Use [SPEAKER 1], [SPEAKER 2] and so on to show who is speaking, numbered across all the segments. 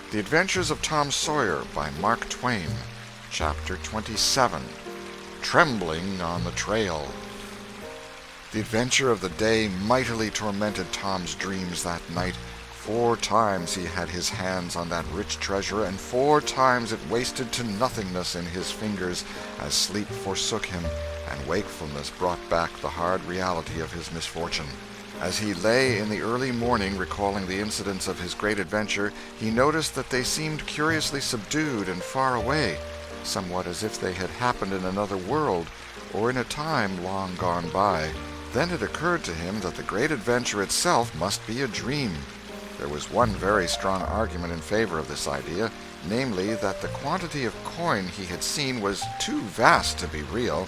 [SPEAKER 1] The Adventures of Tom Sawyer by Mark Twain. Chapter 27. Trembling on the Trail. The adventure of the day mightily tormented Tom's dreams that night. 4 times he had his hands on that rich treasure, and 4 times it wasted to nothingness in his fingers as sleep forsook him and wakefulness brought back the hard reality of his misfortune. As he lay in the early morning recalling the incidents of his great adventure, he noticed that they seemed curiously subdued and far away, somewhat as if they had happened in another world, or in a time long gone by. Then it occurred to him that the great adventure itself must be a dream. There was one very strong argument in favor of this idea, namely that the quantity of coin he had seen was too vast to be real.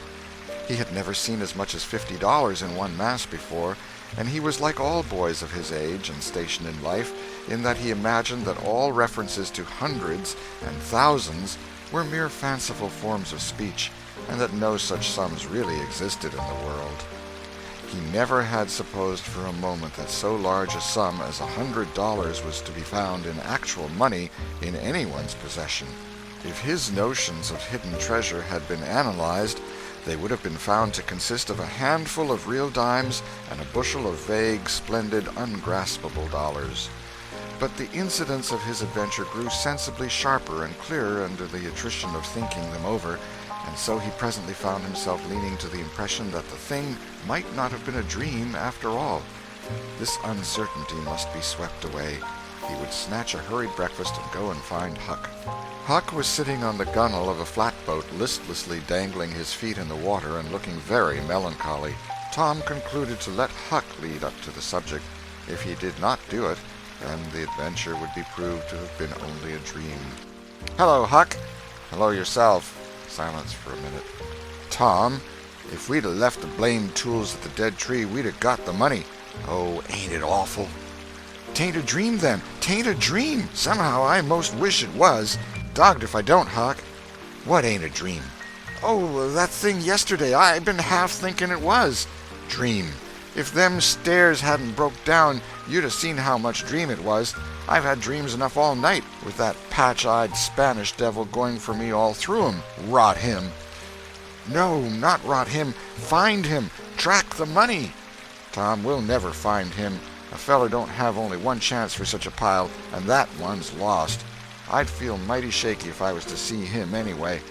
[SPEAKER 1] He had never seen as much as $50 in one mass before, and he was like all boys of his age and station in life, in that he imagined that all references to hundreds and thousands were mere fanciful forms of speech, and that no such sums really existed in the world. He never had supposed for a moment that so large a sum as $100 was to be found in actual money in anyone's possession. If his notions of hidden treasure had been analyzed, they would have been found to consist of a handful of real dimes and a bushel of vague, splendid, ungraspable dollars. But the incidents of his adventure grew sensibly sharper and clearer under the attrition of thinking them over, and so he presently found himself leaning to the impression that the thing might not have been a dream after all. This uncertainty must be swept away. He would snatch a hurried breakfast and go and find Huck. Huck was sitting on the gunwale of a flatboat, listlessly dangling his feet in the water and looking very melancholy. Tom concluded to let Huck lead up to the subject. If he did not do it, then the adventure would be proved to have been only a dream. "Hello, Huck." "Hello yourself." Silence for a minute. "Tom, if we'd 'a' left the blamed tools at the dead tree, we'd 'a' got the money." "Oh, ain't it awful?" "'Tain't a dream, then. 'Tain't a dream. Somehow I most wish it was. Dogged if I don't, Huck." "What ain't a dream?" "Oh, that thing yesterday. I been half thinking it was." "Dream? If them stairs hadn't broke down, you'd 'a' seen how much dream it was. I've had dreams enough all night, with that patch-eyed Spanish devil going for me all through 'em. Rot him." "No, not rot him. Find him. Track the money." "Tom, we'll never find him. A feller don't have only one chance for such a pile, and that one's lost. I'd feel mighty shaky if I was to see him anyway."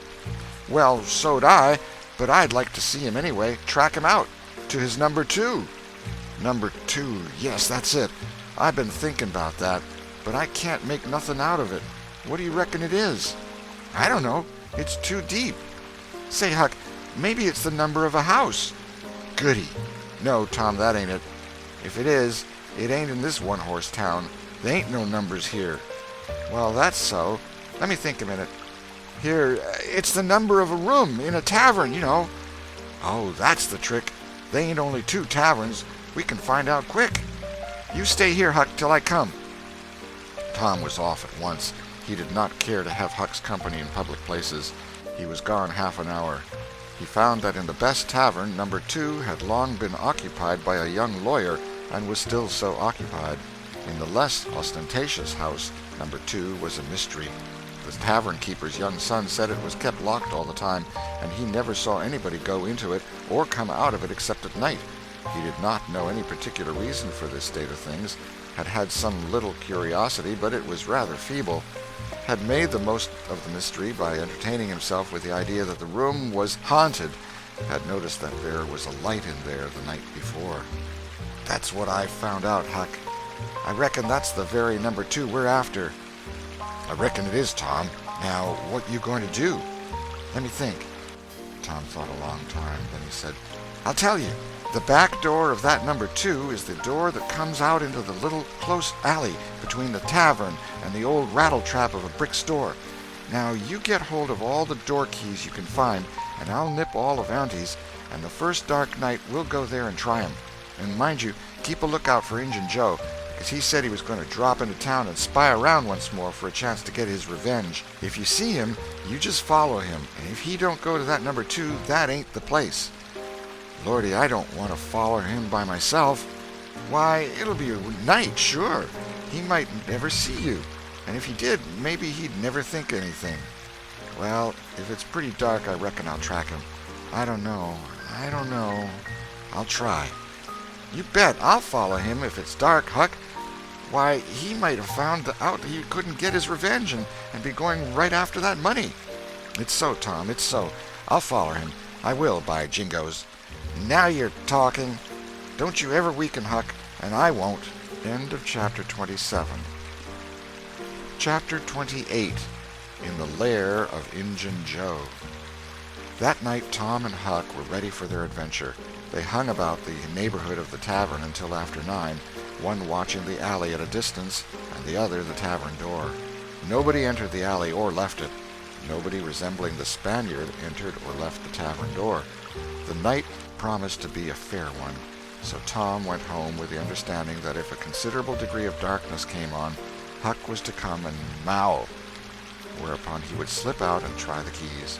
[SPEAKER 1] "Well, so'd I, but I'd like to see him anyway. Track him out. To his number 2. "Number 2, yes, that's it. I've been thinking about that, but I can't make nothing out of it. What do you reckon it is?" "I don't know. It's too deep." "Say, Huck, maybe it's the number of a house." "Goody. No, Tom, that ain't it. If it is, it ain't in this one-horse town. There ain't no numbers here." "Well, that's so. Let me think a minute. Here, it's the number of a room in a tavern, you know." "Oh, that's the trick. They ain't only 2 taverns. We can find out quick. You stay here, Huck, till I come." Tom was off at once. He did not care to have Huck's company in public places. He was gone half an hour. He found that in the best tavern, number 2 had long been occupied by a young lawyer, and was still so occupied. In the less ostentatious house, number 2 was a mystery. The tavern-keeper's young son said it was kept locked all the time, and he never saw anybody go into it or come out of it except at night. He did not know any particular reason for this state of things, had some little curiosity, but it was rather feeble, had made the most of the mystery by entertaining himself with the idea that the room was haunted, had noticed that there was a light in there the night before. "That's what I've found out, Huck. I reckon that's the very number 2 we're after." "I reckon it is, Tom. Now, what you going to do?" "Let me think." Tom thought a long time. Then he said, "I'll tell you. The back door of that number 2 is the door that comes out into the little close alley between the tavern and the old rattle-trap of a brick store. Now, you get hold of all the door keys you can find, and I'll nip all of Auntie's, and the first dark night we'll go there and try 'em. And mind you, keep a lookout for Injun Joe, because he said he was going to drop into town and spy around once more for a chance to get his revenge. If you see him, you just follow him, and if he don't go to that number 2, that ain't the place." "Lordy, I don't want to follow him by myself." "Why, it'll be a night, sure. He might never see you. and if he did, maybe he'd never think anything. Well, if it's pretty dark, I reckon I'll track him. I don't know. I'll try. You bet I'll follow him if it's dark, Huck. Why, he might have found out he couldn't get his revenge and be going right after that money. It's so, Tom, it's so. I'll follow him. I will, by jingoes. Now you're talking. Don't you ever weaken, Huck, and I won't. End of Chapter 27. Chapter 28. In the Lair of Injun Joe. That night Tom and Huck were ready for their adventure. They hung about the neighborhood of the tavern until after 9, one watching the alley at a distance, and the other the tavern door. Nobody entered the alley or left it. Nobody resembling the Spaniard entered or left the tavern door. The night promised to be a fair one, so Tom went home with the understanding that if a considerable degree of darkness came on, Huck was to come and mow, whereupon he would slip out and try the keys.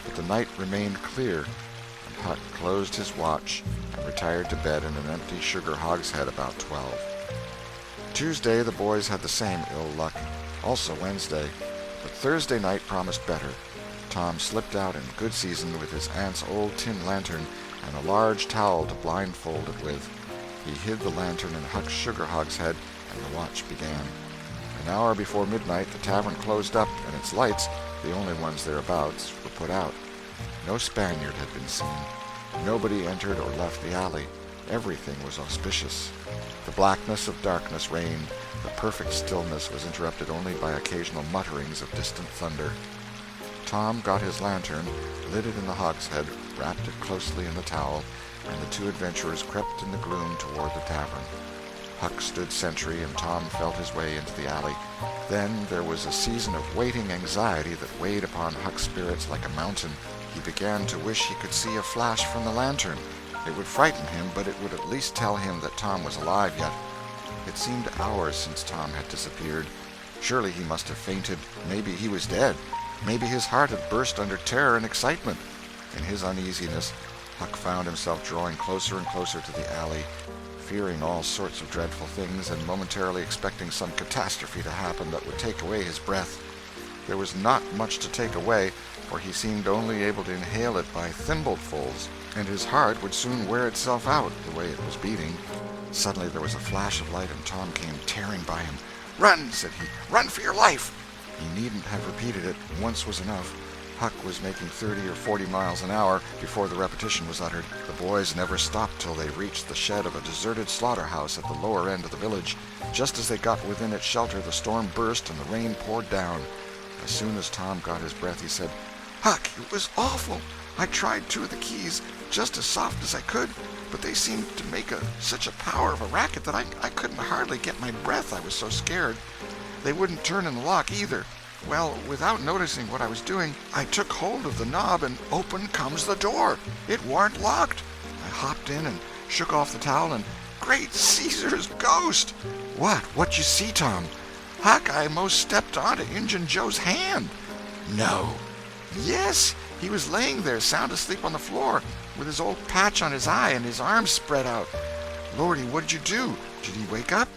[SPEAKER 1] But the night remained clear, and Huck closed his watch and retired to bed in an empty sugar hogshead about 12. Tuesday the boys had the same ill luck, also Wednesday, but Thursday night promised better. Tom slipped out in good season with his aunt's old tin lantern and a large towel to blindfold it with. He hid the lantern in Huck's sugar hogshead, and the watch began. An hour before midnight the tavern closed up, and its lights, the only ones thereabouts, were put out. No Spaniard had been seen. Nobody entered or left the alley. Everything was auspicious. The blackness of darkness reigned. The perfect stillness was interrupted only by occasional mutterings of distant thunder. Tom got his lantern, lit it in the hogshead, wrapped it closely in the towel, and the two adventurers crept in the gloom toward the tavern. Huck stood sentry, and Tom felt his way into the alley. Then there was a season of waiting anxiety that weighed upon Huck's spirits like a mountain. He began to wish he could see a flash from the lantern. It would frighten him, but it would at least tell him that Tom was alive yet. It seemed hours since Tom had disappeared. Surely he must have fainted. Maybe he was dead. Maybe his heart had burst under terror and excitement. In his uneasiness, Huck found himself drawing closer and closer to the alley, fearing all sorts of dreadful things and momentarily expecting some catastrophe to happen that would take away his breath. There was not much to take away, for he seemed only able to inhale it by thimblefuls, and his heart would soon wear itself out, the way it was beating. Suddenly there was a flash of light, and Tom came tearing by him. "Run!" said he. "Run for your life!" He needn't have repeated it. Once was enough. Huck was making 30 or 40 miles an hour before the repetition was uttered. The boys never stopped till they reached the shed of a deserted slaughterhouse at the lower end of the village. Just as they got within its shelter, the storm burst and the rain poured down. As soon as Tom got his breath, he said, "Huck, it was awful. I tried 2 of the keys, just as soft as I could, but they seemed to make such a power of a racket that I couldn't hardly get my breath, I was so scared. They wouldn't turn in the lock either. Well, without noticing what I was doing, I took hold of the knob, and open comes the door. It warn't locked. I hopped in and shook off the towel, and great Caesar's ghost!" What you see, Tom?" "Huck, I most stepped onto Injun Joe's hand." "No." "Yes, he was laying there sound asleep on the floor, with his old patch on his eye and his arms spread out. Lordy, what did you do? Did he wake up?"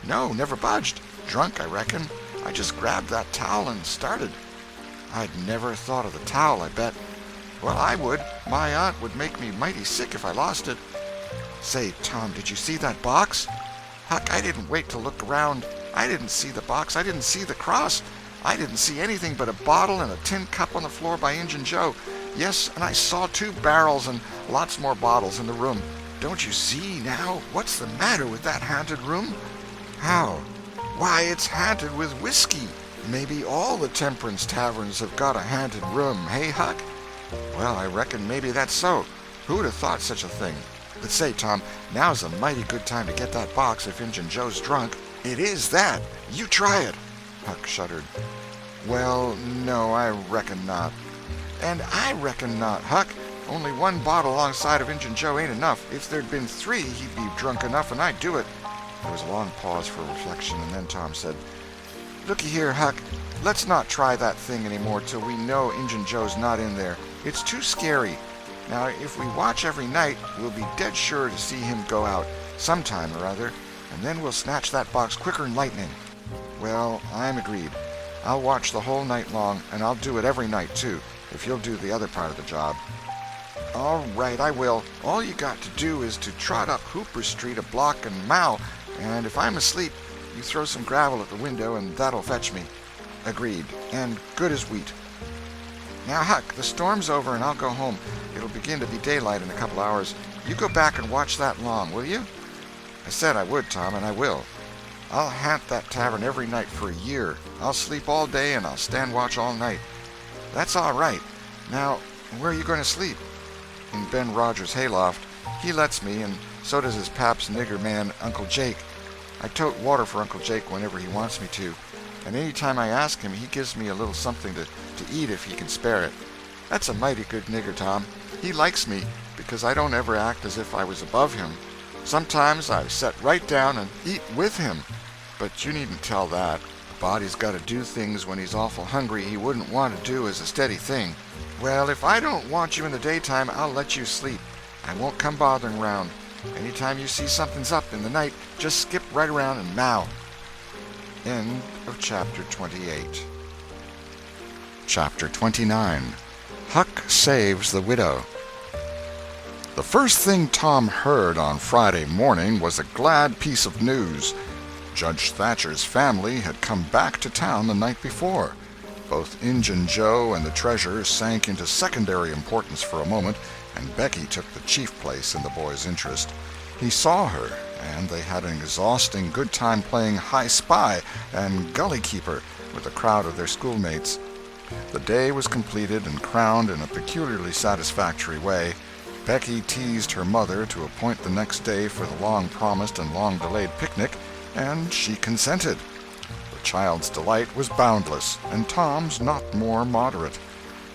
[SPEAKER 1] "No, never budged. Drunk, I reckon. I just grabbed that towel and started." "I'd never thought of the towel, I bet." "Well, I would. My aunt would make me mighty sick if I lost it." "Say, Tom, did you see that box?" "Huck, I didn't wait to look around. I didn't see the box. I didn't see the cross. I didn't see anything but a bottle and a tin cup on the floor by Injun Joe. Yes, and I saw 2 barrels and lots more bottles in the room. Don't you see now? What's the matter with that haunted room?" "How?" "Why, it's haunted with whiskey. Maybe all the temperance taverns have got a haunted room, hey, Huck?" "Well, I reckon maybe that's so. Who'd have thought such a thing? But say, Tom, now's a mighty good time to get that box if Injun Joe's drunk." "It is that. You try it." Huck shuddered. "Well, no, I reckon not." "And I reckon not, Huck. Only 1 bottle alongside of Injun Joe ain't enough. If there'd been 3, he'd be drunk enough, and I'd do it." There was a long pause for reflection, and then Tom said, "Looky here, Huck, let's not try that thing any more till we know Injun Joe's not in there. It's too scary. Now, if we watch every night, we'll be dead sure to see him go out, sometime or other, and then we'll snatch that box quicker'n lightning." Well, I'm agreed. I'll watch the whole night long, and I'll do it every night, too, if you'll do the other part of the job. All right, I will. All you got to do is to trot up Hooper Street a block and mow, and if I'm asleep, you throw some gravel at the window, and that'll fetch me. Agreed, and good as wheat. Now, Huck, the storm's over, and I'll go home. It'll begin to be daylight in a couple hours. You go back and watch that long, will you? I said I would, Tom, and I will. I'll haunt that tavern every night for a year. I'll sleep all day, and I'll stand watch all night. That's all right. Now, where are you going to sleep? In Ben Rogers' hayloft. He lets me, and so does his pap's nigger man, Uncle Jake. I tote water for Uncle Jake whenever he wants me to, and any time I ask him, he gives me a little something to eat if he can spare it. That's a mighty good nigger, Tom. He likes me, because I don't ever act as if I was above him. Sometimes I set right down and eat with him, but you needn't tell that. A body's got to do things when he's awful hungry he wouldn't want to do as a steady thing. Well, if I don't want you in the daytime, I'll let you sleep. I won't come bothering round. Anytime you see something's up in the night, just skip right around and mow. End of Chapter 28. Chapter 29. Huck Saves the Widow. The first thing Tom heard on Friday morning was a glad piece of news. Judge Thatcher's family had come back to town the night before. Both Injun Joe and the treasure sank into secondary importance for a moment, and Becky took the chief place in the boy's interest. He saw her, and they had an exhausting good time playing High Spy and Gully Keeper with a crowd of their schoolmates. The day was completed and crowned in a peculiarly satisfactory way. Becky teased her mother to appoint the next day for the long-promised and long-delayed picnic, and she consented. The child's delight was boundless, and Tom's not more moderate.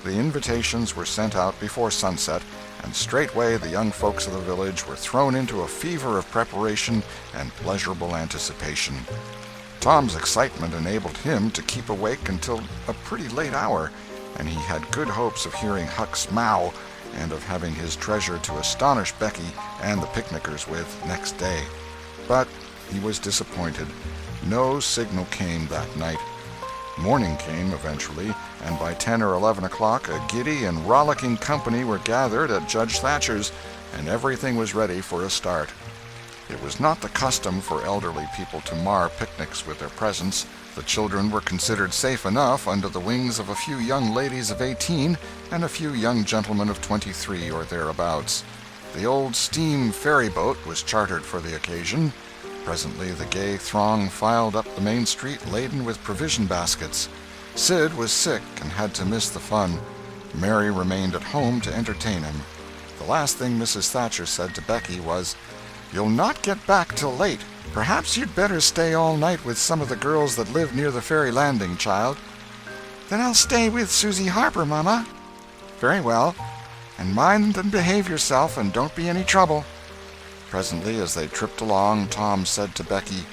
[SPEAKER 1] The invitations were sent out before sunset, and straightway the young folks of the village were thrown into a fever of preparation and pleasurable anticipation. Tom's excitement enabled him to keep awake until a pretty late hour, and he had good hopes of hearing Huck's mow and of having his treasure to astonish Becky and the picnickers with next day. But he was disappointed. No signal came that night. Morning came eventually, and by 10 or 11 o'clock a giddy and rollicking company were gathered at Judge Thatcher's, and everything was ready for a start. It was not the custom for elderly people to mar picnics with their presence. The children were considered safe enough under the wings of a few young ladies of 18 and a few young gentlemen of 23 or thereabouts. The old steam ferry boat was chartered for the occasion. Presently the gay throng filed up the main street laden with provision baskets. Sid was sick and had to miss the fun. Mary remained at home to entertain him. The last thing Mrs. Thatcher said to Becky was, "You'll not get back till late. Perhaps you'd better stay all night with some of the girls that live near the ferry landing, child." "Then I'll stay with Susie Harper, Mama." "Very well. And mind and behave yourself, and don't be any trouble." Presently, as they tripped along, Tom said to Becky,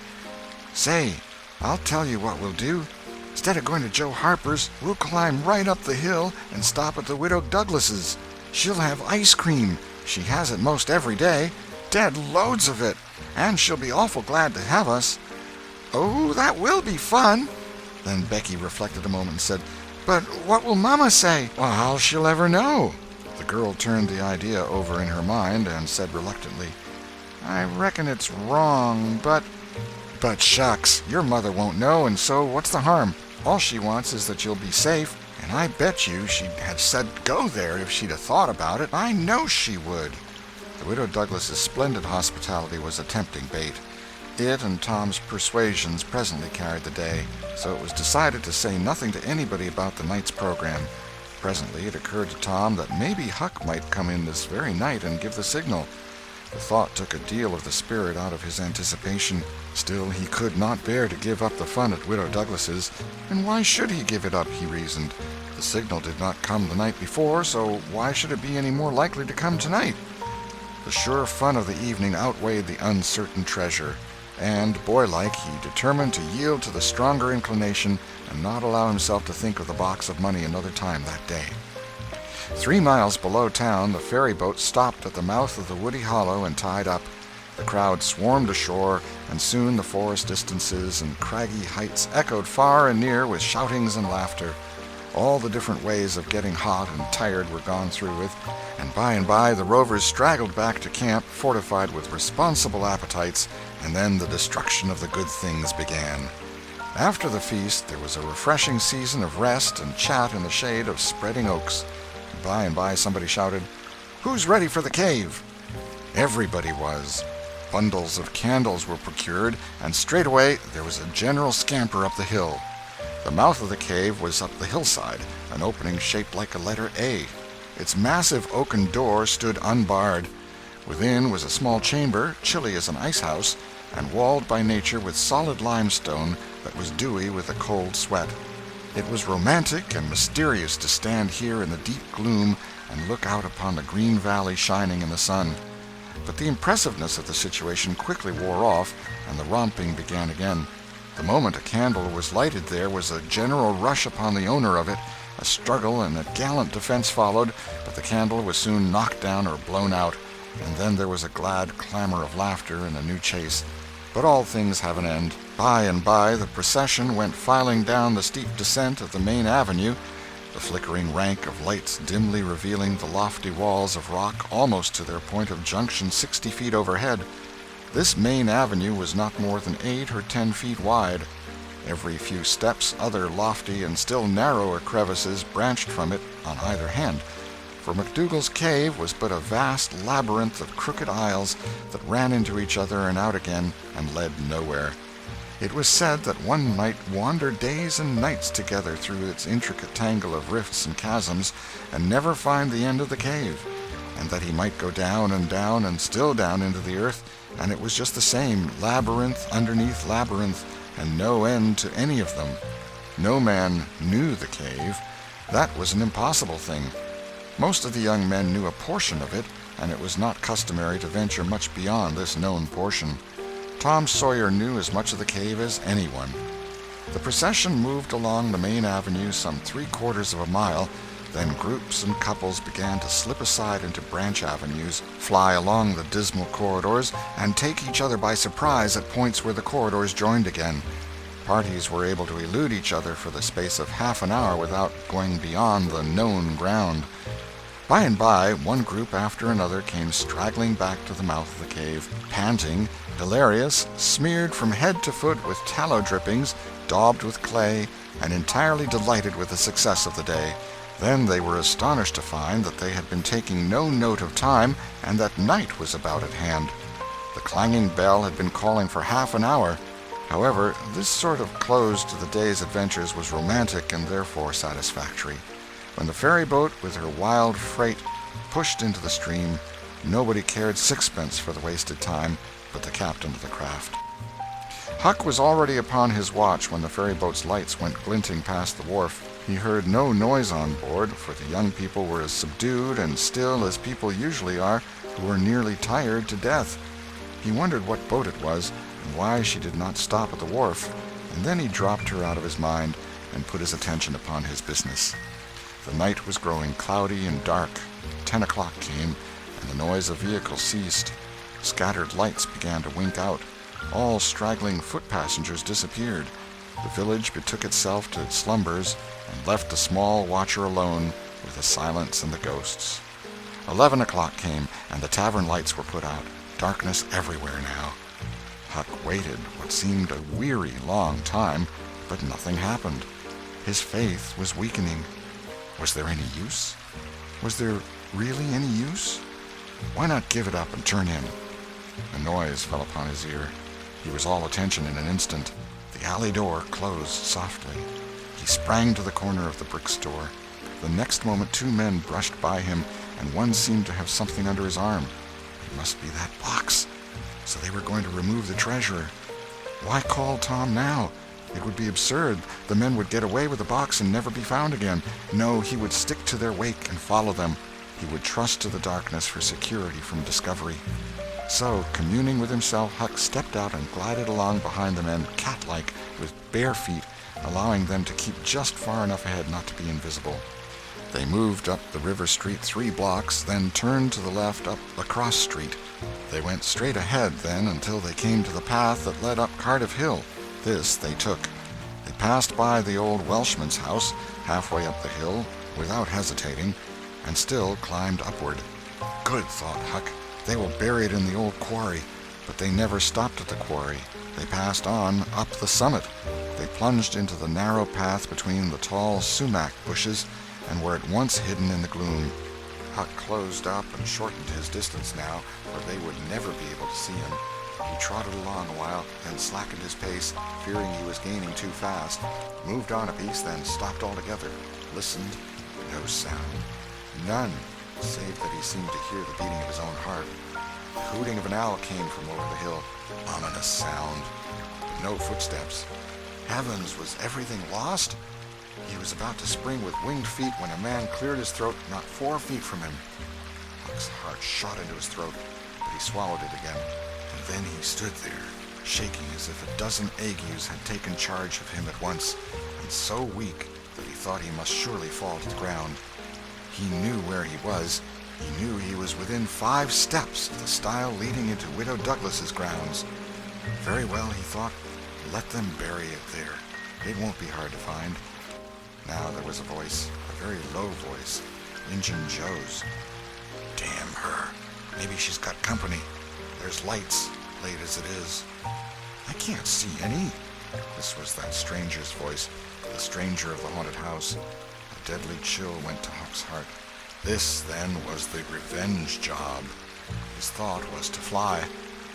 [SPEAKER 1] "Say, I'll tell you what we'll do. Instead of going to Joe Harper's, we'll climb right up the hill and stop at the Widow Douglas's. She'll have ice cream. She has it most every day. Dead loads of it. And she'll be awful glad to have us." "Oh, that will be fun." Then Becky reflected a moment and said, "But what will Mama say?" "Well, how she'll ever know." The girl turned the idea over in her mind and said reluctantly, "I reckon it's wrong, but—" "But shucks, your mother won't know, and so what's the harm? All she wants is that you'll be safe, and I bet you she'd have said go there if she'd have thought about it. I know she would." The Widow Douglas's splendid hospitality was a tempting bait. It and Tom's persuasions presently carried the day, so it was decided to say nothing to anybody about the night's program. Presently it occurred to Tom that maybe Huck might come in this very night and give the signal. The thought took a deal of the spirit out of his anticipation. Still, he could not bear to give up the fun at Widow Douglas's, and why should he give it up, he reasoned. The signal did not come the night before, so why should it be any more likely to come tonight? The sure fun of the evening outweighed the uncertain treasure, and, boylike, he determined to yield to the stronger inclination and not allow himself to think of the box of money another time that day. 3 miles below town, the ferry boat stopped at the mouth of the woody hollow and tied up. The crowd swarmed ashore, and soon the forest distances and craggy heights echoed far and near with shoutings and laughter. All the different ways of getting hot and tired were gone through with, and by the rovers straggled back to camp, fortified with responsible appetites, and then the destruction of the good things began. After the feast, there was a refreshing season of rest and chat in the shade of spreading oaks. By and by somebody shouted, "Who's ready for the cave?" Everybody was. Bundles of candles were procured, and straightway there was a general scamper up the hill. The mouth of the cave was up the hillside, an opening shaped like a letter A. Its massive oaken door stood unbarred. Within was a small chamber, chilly as an ice-house, and walled by nature with solid limestone that was dewy with a cold sweat. It was romantic and mysterious to stand here in the deep gloom and look out upon the green valley shining in the sun. But the impressiveness of the situation quickly wore off, and the romping began again. The moment a candle was lighted there was a general rush upon the owner of it. A struggle and a gallant defense followed, but the candle was soon knocked down or blown out, and then there was a glad clamor of laughter and a new chase. But all things have an end. By and by the procession went filing down the steep descent of the main avenue, the flickering rank of lights dimly revealing the lofty walls of rock almost to their point of junction 60 feet overhead. This main avenue was not more than 8 or 10 feet wide. Every few steps other lofty and still narrower crevices branched from it on either hand, for McDougal's cave was but a vast labyrinth of crooked aisles that ran into each other and out again and led nowhere. It was said that one might wander days and nights together through its intricate tangle of rifts and chasms and never find the end of the cave, and that he might go down and still down into the earth, and it was just the same, labyrinth underneath labyrinth, and no end to any of them. No man knew the cave. That was an impossible thing. Most of the young men knew a portion of it, and it was not customary to venture much beyond this known portion. Tom Sawyer knew as much of the cave as anyone. The procession moved along the main avenue some 3/4 of a mile, then groups and couples began to slip aside into branch avenues, fly along the dismal corridors, and take each other by surprise at points where the corridors joined again. Parties were able to elude each other for the space of half an hour without going beyond the known ground. By and by, one group after another came straggling back to the mouth of the cave, panting, hilarious, smeared from head to foot with tallow drippings, daubed with clay, and entirely delighted with the success of the day. Then they were astonished to find that they had been taking no note of time, and that night was about at hand. The clanging bell had been calling for half an hour. However, this sort of close to the day's adventures was romantic and therefore satisfactory. When the ferry-boat with her wild freight pushed into the stream, nobody cared sixpence for the wasted time but the captain of the craft. Huck was already upon his watch when the ferry-boat's lights went glinting past the wharf. He heard no noise on board, for the young people were as subdued and still as people usually are who are nearly tired to death. He wondered what boat it was, and why she did not stop at the wharf, and then he dropped her out of his mind and put his attention upon his business. The night was growing cloudy and dark. 10 o'clock came, and the noise of vehicles ceased. Scattered lights began to wink out. All straggling foot-passengers disappeared. The village betook itself to its slumbers and left the small watcher alone with the silence and the ghosts. 11 o'clock came, and the tavern lights were put out. Darkness everywhere now. Huck waited what seemed a weary long time, but nothing happened. His faith was weakening. Was there any use? Was there really any use? Why not give it up and turn in? A noise fell upon his ear. He was all attention in an instant. The alley door closed softly. He sprang to the corner of the brick store. The next moment 2 men brushed by him, and one seemed to have something under his arm. It must be that box. So they were going to remove the treasure. Why call Tom now? It would be absurd. The men would get away with the box and never be found again. No, he would stick to their wake and follow them. He would trust to the darkness for security from discovery. So, communing with himself, Huck stepped out and glided along behind the men, cat-like, with bare feet, allowing them to keep just far enough ahead not to be invisible. They moved up the river street 3 blocks, then turned to the left up the cross street. They went straight ahead then until they came to the path that led up Cardiff Hill. This they took. They passed by the old Welshman's house, halfway up the hill, without hesitating, and still climbed upward. Good, thought Huck, they will bury it in the old quarry. But they never stopped at the quarry. They passed on up the summit. They plunged into the narrow path between the tall sumac bushes and were at once hidden in the gloom. Huck closed up and shortened his distance now, for they would never be able to see him. He trotted along a while, then slackened his pace, fearing he was gaining too fast, moved on a piece, then stopped altogether, listened. No sound. None, save that he seemed to hear the beating of his own heart. The hooting of an owl came from over the hill. Ominous sound, but no footsteps. Heavens, was everything lost? He was about to spring with winged feet when a man cleared his throat not 4 feet from him. Huck's heart shot into his throat, but he swallowed it again. And then he stood there, shaking as if a dozen agues had taken charge of him at once, and so weak that he thought he must surely fall to the ground. He knew where he was. He knew he was within 5 steps of the stile leading into Widow Douglas's grounds. Very well, he thought, let them bury it there. It won't be hard to find. Now there was a voice, a very low voice, Injun Joe's. Damn her. Maybe she's got company. There's lights, late as it is. I can't see any. This was that stranger's voice, the stranger of the haunted house. A deadly chill went to Huck's heart. This, then, was the revenge job. His thought was to fly.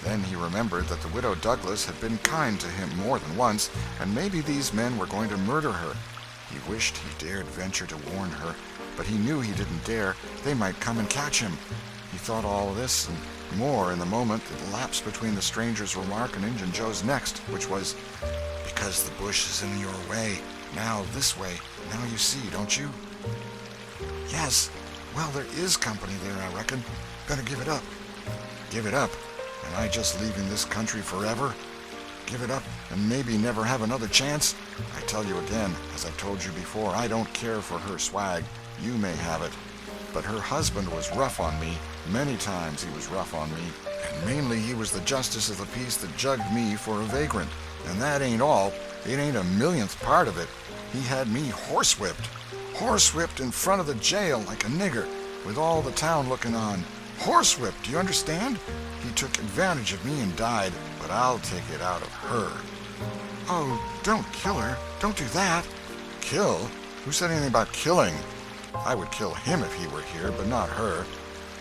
[SPEAKER 1] Then he remembered that the Widow Douglas had been kind to him more than once, and maybe these men were going to murder her. He wished he dared venture to warn her, but he knew he didn't dare. They might come and catch him. He thought all this and more in the moment that elapsed between the stranger's remark and Injun Joe's next, which was, "Because the bush is in your way. Now this way. Now you see, don't you?" "Yes. Well, there is company there, I reckon. Better give it up." "Give it up? And I just leaving this country forever? Give it up and maybe never have another chance? I tell you again, as I've told you before, I don't care for her swag. You may have it. But her husband was rough on me. Many times he was rough on me. And mainly he was the justice of the peace that jugged me for a vagrant. And that ain't all. It ain't a millionth part of it. He had me horsewhipped. Horsewhipped in front of the jail like a nigger, with all the town looking on. Horsewhipped, do you understand? He took advantage of me and died, but I'll take it out of her." "Oh, don't kill her. Don't do that." "Kill? Who said anything about killing? I would kill him if he were here, but not her.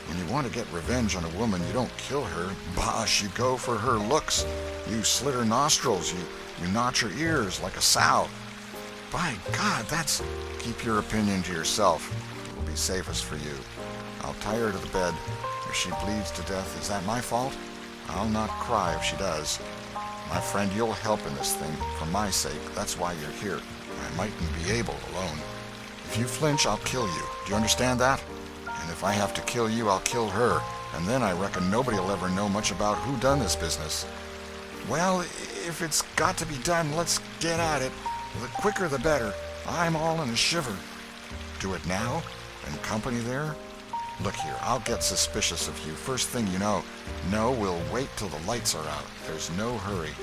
[SPEAKER 1] When you want to get revenge on a woman, you don't kill her. Bosh, you go for her looks. You slit her nostrils. You notch her ears like a sow. By God, that's... Keep your opinion to yourself. It will be safest for you. I'll tie her to the bed. If she bleeds to death, is that my fault? I'll not cry if she does. My friend, you'll help in this thing, for my sake. That's why you're here. I mightn't be able alone. If you flinch, I'll kill you. Do you understand that? And if I have to kill you, I'll kill her. And then I reckon nobody'll ever know much about who done this business." "Well, if it's got to be done, let's get at it. The quicker the better. I'm all in a shiver." "Do it now? And company there? Look here, I'll get suspicious of you first thing you know. No, we'll wait till the lights are out. There's no hurry."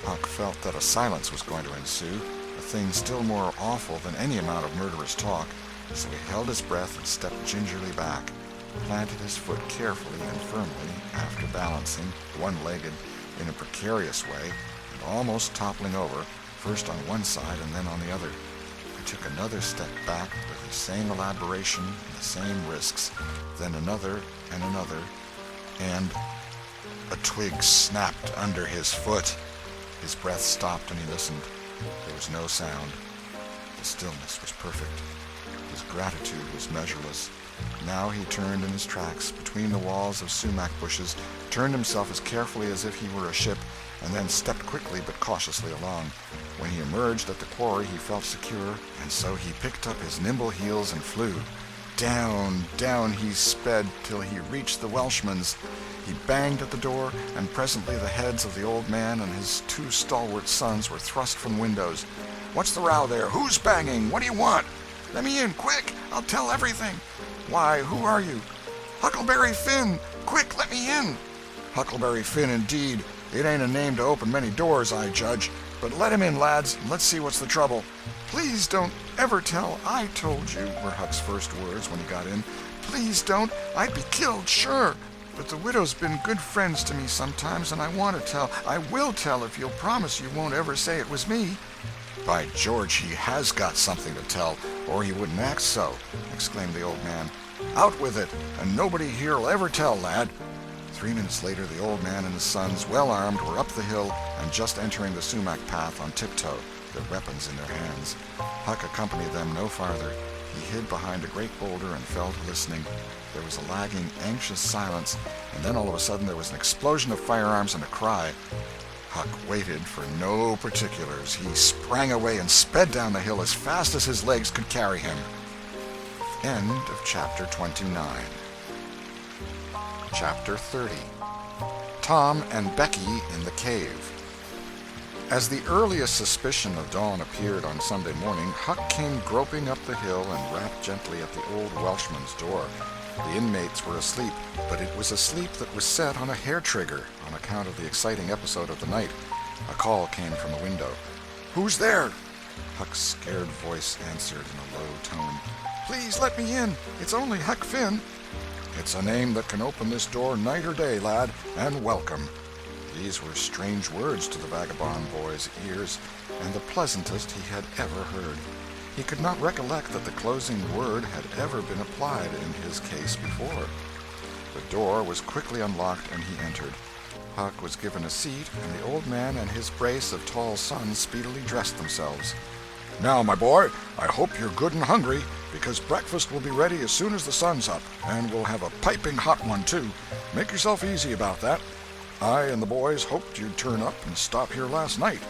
[SPEAKER 1] Huck felt that a silence was going to ensue, a thing still more awful than any amount of murderous talk, so he held his breath and stepped gingerly back, planted his foot carefully and firmly, after balancing, one-legged, in a precarious way, and almost toppling over, first on one side and then on the other. He took another step back with the same elaboration and the same risks, then another and another, and a twig snapped under his foot. His breath stopped and he listened. There was no sound. The stillness was perfect. His gratitude was measureless. Now he turned in his tracks between the walls of sumac bushes, turned himself as carefully as if he were a ship, and then stepped quickly but cautiously along. When he emerged at the quarry he felt secure, and so he picked up his nimble heels and flew. Down, down he sped till he reached the Welshman's. He banged at the door, and presently the heads of the old man and his 2 stalwart sons were thrust from windows. "What's the row there? Who's banging? What do you want?" Let me in, quick! I'll tell everything!" "Why, who are you?" "Huckleberry Finn! Quick, let me in!" "Huckleberry Finn, indeed. It ain't a name to open many doors, I judge. But let him in, lads, and let's see what's the trouble." "Please don't ever tell I told you," were Huck's first words when he got in. "Please don't. I'd be killed, sure. But the widow's been good friends to me sometimes, and I want to tell. I will tell if you'll promise you won't ever say it was me." "By George, he has got something to tell, or he wouldn't act so," exclaimed the old man. "Out with it, and nobody here'll ever tell, lad." 3 minutes later, the old man and his sons, well armed, were up the hill and just entering the sumac path on tiptoe, their weapons in their hands. Huck accompanied them no farther. He hid behind a great boulder and fell to listening. There was a lagging, anxious silence, and then all of a sudden there was an explosion of firearms and a cry. Huck waited for no particulars. He sprang away and sped down the hill as fast as his legs could carry him. End of Chapter 29. Chapter 30. Tom and Becky in the Cave. As the earliest suspicion of dawn appeared on Sunday morning, Huck came groping up the hill and rapped gently at the old Welshman's door. The inmates were asleep, but it was a sleep that was set on a hair-trigger on account of the exciting episode of the night. A call came from the window. "Who's there?" Huck's scared voice answered in a low tone. "Please let me in. It's only Huck Finn." "It's a name that can open this door night or day, lad, and welcome." These were strange words to the vagabond boy's ears, and the pleasantest he had ever heard. He could not recollect that the closing word had ever been applied in his case before. The door was quickly unlocked, and he entered. Huck was given a seat, and the old man and his brace of tall sons speedily dressed themselves. "Now, my boy, I hope you're good and hungry, because breakfast will be ready as soon as the sun's up, and we'll have a piping hot one, too. Make yourself easy about that. I and the boys hoped you'd turn up and stop here last night."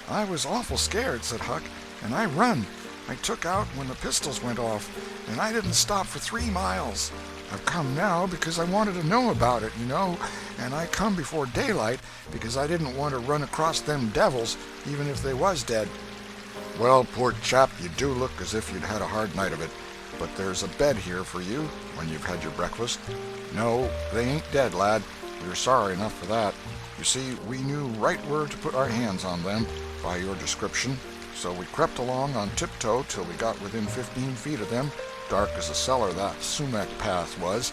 [SPEAKER 1] "I was awful scared," said Huck, "and I run. I took out when the pistols went off, and I didn't stop for 3 miles. I've come now because I wanted to know about it, you know, and I come before daylight because I didn't want to run across them devils, even if they was dead." "Well, poor chap, you do look as if you'd had a hard night of it. But there's a bed here for you when you've had your breakfast. No, they ain't dead, lad. We're sorry enough for that. You see, we knew right where to put our hands on them, by your description. So we crept along on tiptoe till we got within 15 feet of them, dark as a cellar that sumac path was.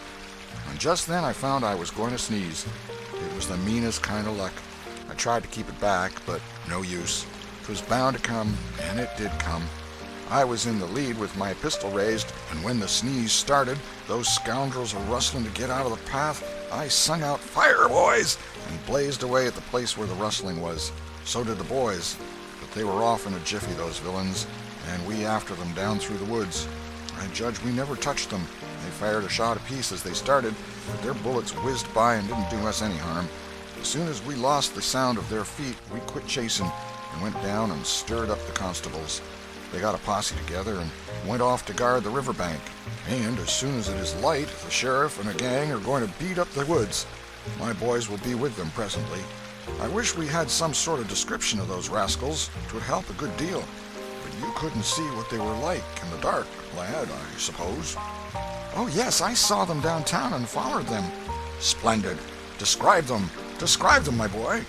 [SPEAKER 1] And just then I found I was going to sneeze. It was the meanest kind of luck. I tried to keep it back, but no use. It was bound to come, and it did come. I was in the lead with my pistol raised, and when the sneeze started, those scoundrels were rustling to get out of the path. I sung out, "Fire, boys!" and blazed away at the place where the rustling was. So did the boys, but they were off in a jiffy, those villains, and we after them down through the woods. I judge we never touched them. They fired a shot apiece as they started, but their bullets whizzed by and didn't do us any harm. As soon as we lost the sound of their feet, we quit chasing and went down and stirred up the constables. They got a posse together and went off to guard the riverbank. And as soon as it is light, the sheriff and a gang are going to beat up the woods. My boys will be with them presently. I wish we had some sort of description of those rascals. 'Twould help a good deal. But you couldn't see what they were like in the dark, lad, I suppose." "Oh, yes, I saw them downtown and followed them." "Splendid. Describe them. Describe them, my boy."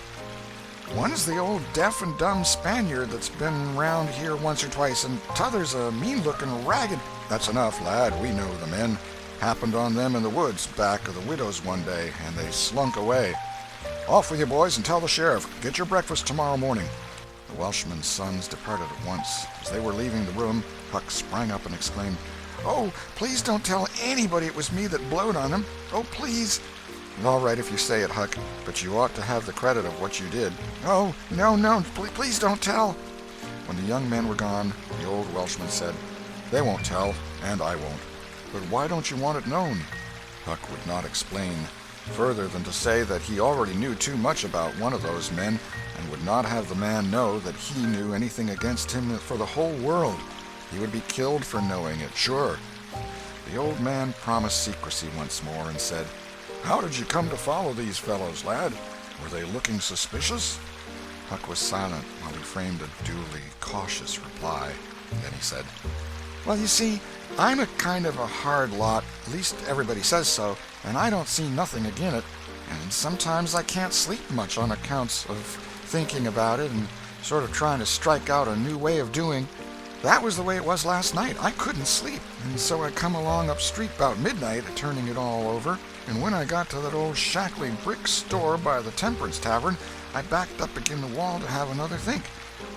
[SPEAKER 1] "One's the old deaf and dumb Spaniard that's been round here once or twice, and t'other's a mean-looking, ragged—" "That's enough, lad. We know the men. Happened on them in the woods back of the widow's one day, and they slunk away. Off with you, boys, and tell the sheriff. Get your breakfast tomorrow morning." The Welshman's sons departed at once. As they were leaving the room, Huck sprang up and exclaimed, "Oh, please don't tell anybody it was me that blowed on them. Oh, please." "All right if you say it, Huck, but you ought to have the credit of what you did." "Oh, no, please don't tell." When the young men were gone, the old Welshman said, "They won't tell, and I won't. But why don't you want it known?" Huck would not explain, further than to say that he already knew too much about one of those men, and would not have the man know that he knew anything against him for the whole world. He would be killed for knowing it, sure. The old man promised secrecy once more, and said, "How did you come to follow these fellows, lad? Were they looking suspicious?" Huck was silent while he framed a duly cautious reply. Then he said, Well, you see, I'm a kind of a hard lot, at least everybody says so, and I don't see nothing agin it, and sometimes I can't sleep much on accounts of thinking about it and sort of trying to strike out a new way of doing. That was the way it was last night. I couldn't sleep, and so I come along up street about midnight, turning it all over, and when I got to that old shackly brick store by the Temperance Tavern, I backed up agin the wall to have another think.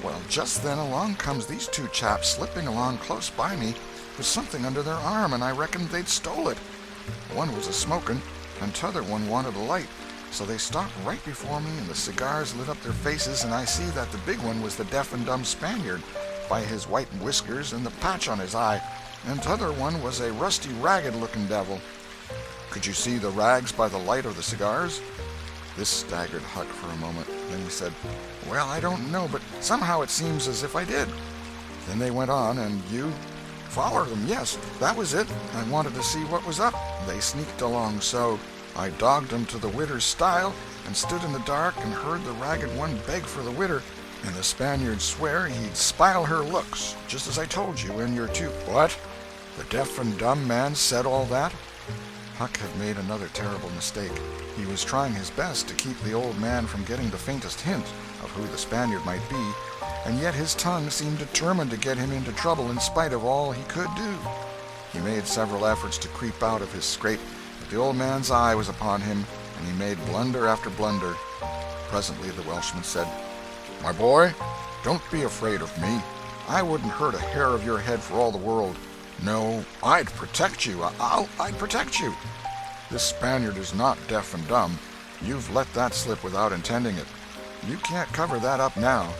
[SPEAKER 1] Well, just then along comes these two chaps slipping along close by me with something under their arm, and I reckoned they'd stole it. One was a-smoking, and t'other one wanted a light, so they stopped right before me, and the cigars lit up their faces, and I see that the big one was the deaf and dumb Spaniard, by his white whiskers and the patch on his eye, and t'other one was a rusty, ragged-looking devil. Could you see the rags by the light of the cigars? This staggered Huck for a moment. Then he said, "Well, I don't know, but somehow it seems as if I did." Then they went on, and you followed them. Yes, that was it. I wanted to see what was up. They sneaked along so. I dogged them to the widder's stile, and stood in the dark and heard the ragged one beg for the widder, and the Spaniard swear he'd spile her looks, just as I told you in your two. What? The deaf and dumb man said all that? Huck had made another terrible mistake. He was trying his best to keep the old man from getting the faintest hint of who the Spaniard might be, and yet his tongue seemed determined to get him into trouble in spite of all he could do. He made several efforts to creep out of his scrape, but the old man's eye was upon him, and he made blunder after blunder. Presently the Welshman said, "My boy, don't be afraid of me. I wouldn't hurt a hair of your head for all the world. No, I'd protect you. I'd protect you. This Spaniard is not deaf and dumb. You've let that slip without intending it. You can't cover that up now.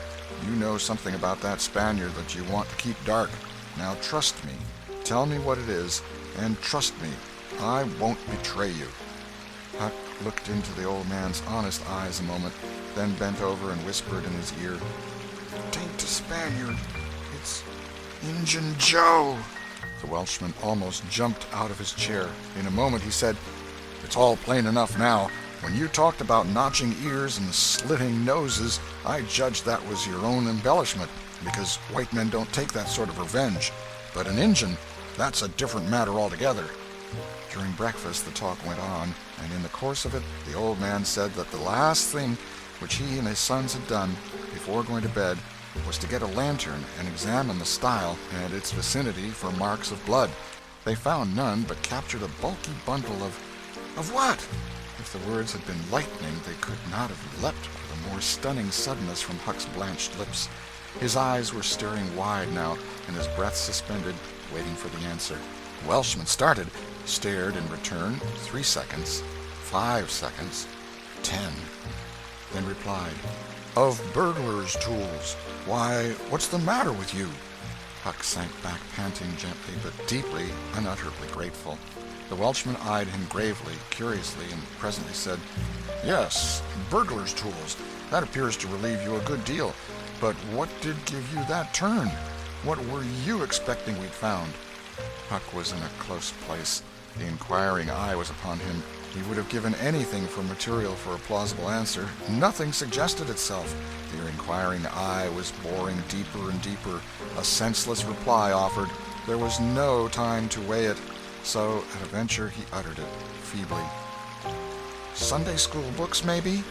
[SPEAKER 1] You know something about that Spaniard that you want to keep dark. Now trust me. Tell me what it is, and trust me, I won't betray you." Huck looked into the old man's honest eyes a moment, then bent over and whispered in his ear, "'Tain't a Spaniard. It's Injun Joe." The Welshman almost jumped out of his chair. In a moment he said, "It's all plain enough now. When you talked about notching ears and slitting noses, I judged that was your own embellishment, because white men don't take that sort of revenge. But an Injun, that's a different matter altogether." During breakfast the talk went on, and in the course of it the old man said that the last thing which he and his sons had done before going to bed was to get a lantern and examine the stile and its vicinity for marks of blood. They found none, but captured a bulky bundle of what? If the words had been lightning, they could not have leapt with a more stunning suddenness from Huck's blanched lips. His eyes were staring wide now, and his breath suspended, waiting for the answer. The Welshman started, stared in return 3 seconds, 5 seconds, 10, then replied, "Of burglar's tools. Why, what's the matter with you?" Huck sank back, panting gently but deeply, unutterably grateful. The Welshman eyed him gravely, curiously, and presently said, "Yes, burglar's tools. That appears to relieve you a good deal. But what did give you that turn? What were you expecting we'd found?" Huck was in a close place. The inquiring eye was upon him. He would have given anything for material for a plausible answer. Nothing suggested itself. The inquiring eye was boring deeper and deeper. A senseless reply offered. There was no time to weigh it. So, at a venture, he uttered it, feebly. "Sunday school books, maybe?"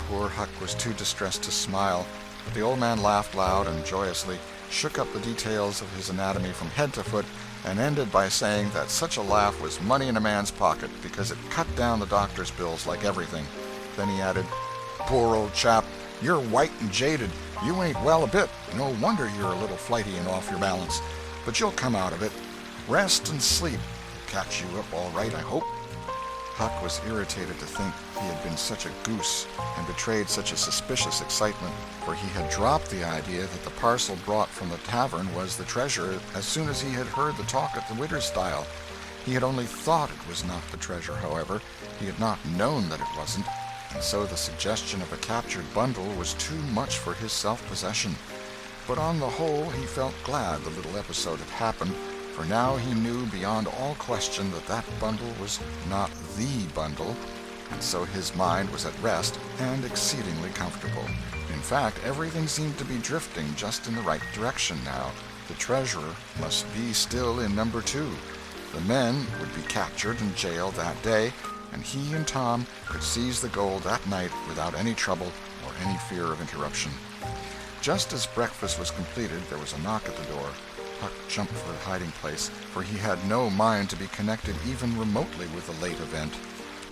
[SPEAKER 1] Poor Huck was too distressed to smile, but the old man laughed loud and joyously, shook up the details of his anatomy from head to foot, and ended by saying that such a laugh was money in a man's pocket, because it cut down the doctor's bills like everything. Then he added, "Poor old chap, you're white and jaded. You ain't well a bit. No wonder you're a little flighty and off your balance. But you'll come out of it. Rest and sleep. Catch you up all right, I hope." Huck was irritated to think he had been such a goose and betrayed such a suspicious excitement, for he had dropped the idea that the parcel brought from the tavern was the treasure as soon as he had heard the talk at the widow's stile. He had only thought it was not the treasure, however. He had not known that it wasn't, and so the suggestion of a captured bundle was too much for his self-possession. But on the whole he felt glad the little episode had happened, for now he knew beyond all question that that bundle was not the bundle, and so his mind was at rest and exceedingly comfortable. In fact, everything seemed to be drifting just in the right direction now. The treasurer must be still in number 2. The men would be captured and jailed that day, and he and Tom could seize the gold that night without any trouble or any fear of interruption. Just as breakfast was completed, there was a knock at the door. Huck jumped for a hiding place, for he had no mind to be connected even remotely with the late event.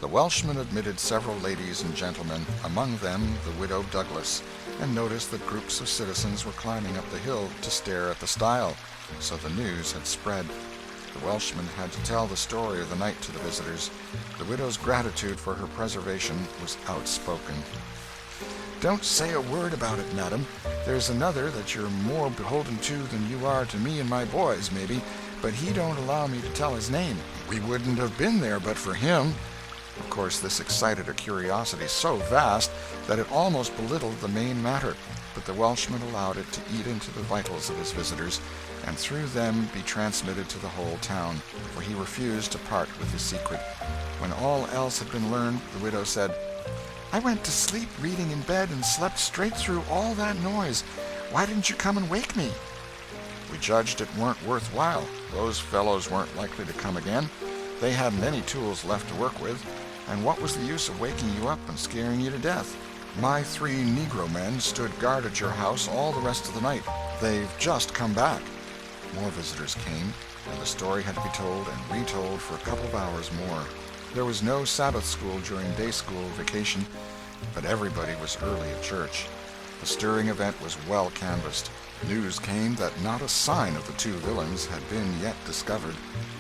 [SPEAKER 1] The Welshman admitted several ladies and gentlemen, among them the widow Douglas, and noticed that groups of citizens were climbing up the hill to stare at the stile, so the news had spread. The Welshman had to tell the story of the night to the visitors. The widow's gratitude for her preservation was outspoken. "Don't say a word about it, madam. There's another that you're more beholden to than you are to me and my boys, maybe, but he don't allow me to tell his name. We wouldn't have been there but for him." Of course, this excited a curiosity so vast that it almost belittled the main matter, but the Welshman allowed it to eat into the vitals of his visitors, and through them be transmitted to the whole town, for he refused to part with his secret. When all else had been learned, the widow said, "I went to sleep reading in bed and slept straight through all that noise. Why didn't you come and wake me?" "We judged it weren't worth while. Those fellows weren't likely to come again. They hadn't any tools left to work with, and what was the use of waking you up and scaring you to death? My 3 Negro men stood guard at your house all the rest of the night. They've just come back." More visitors came, and the story had to be told and retold for a couple of hours more. There was no Sabbath school during day school vacation, but everybody was early at church. The stirring event was well canvassed. News came that not a sign of the 2 villains had been yet discovered.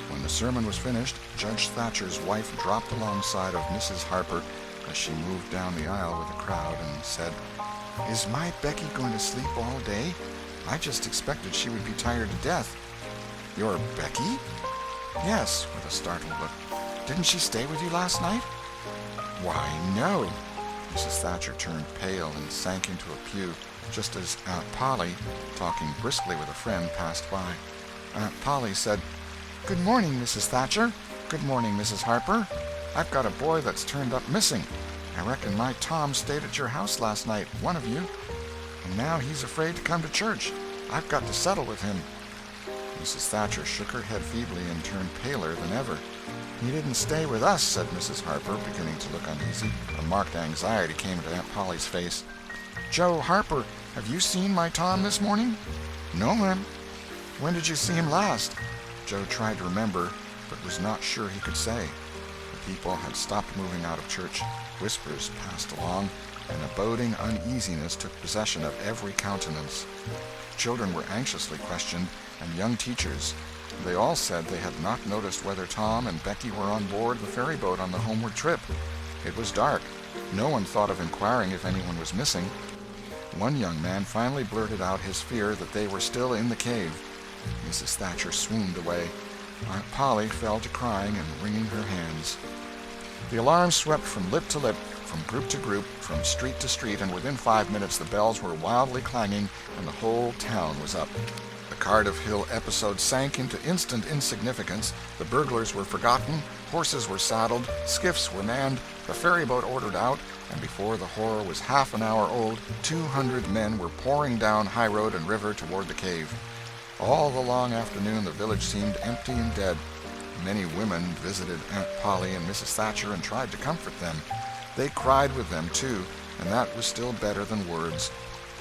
[SPEAKER 1] When the sermon was finished, Judge Thatcher's wife dropped alongside of Mrs. Harper as she moved down the aisle with the crowd and said, "Is my Becky going to sleep all day? I just expected she would be tired to death." "Your Becky?" "Yes," with a startled look. "Didn't she stay with you last night?" "Why, no." Mrs. Thatcher turned pale and sank into a pew, just as Aunt Polly, talking briskly with a friend, passed by. Aunt Polly said, "Good morning, Mrs. Thatcher. Good morning, Mrs. Harper. I've got a boy that's turned up missing. I reckon my Tom stayed at your house last night, one of you, and now he's afraid to come to church. I've got to settle with him." Mrs. Thatcher shook her head feebly and turned paler than ever. "He didn't stay with us," said Mrs. Harper, beginning to look uneasy. A marked anxiety came into Aunt Polly's face. "Joe Harper, have you seen my Tom this morning?" "No, ma'am." "When did you see him last?" Joe tried to remember, but was not sure he could say. The people had stopped moving out of church. Whispers passed along, and a boding uneasiness took possession of every countenance. Children were anxiously questioned, and young teachers. They all said they had not noticed whether Tom and Becky were on board the ferry boat on the homeward trip. It was dark. No one thought of inquiring if anyone was missing. One young man finally blurted out his fear that they were still in the cave. Mrs. Thatcher swooned away. Aunt Polly fell to crying and wringing her hands. The alarm swept from lip to lip, from group to group, from street to street, and within 5 minutes the bells were wildly clanging and the whole town was up. The Cardiff Hill episode sank into instant insignificance. The burglars were forgotten, horses were saddled, skiffs were manned, the ferry boat ordered out, and before the horror was half an hour old, 200 men were pouring down high road and river toward the cave. All the long afternoon the village seemed empty and dead. Many women visited Aunt Polly and Mrs. Thatcher and tried to comfort them. They cried with them, too, and that was still better than words.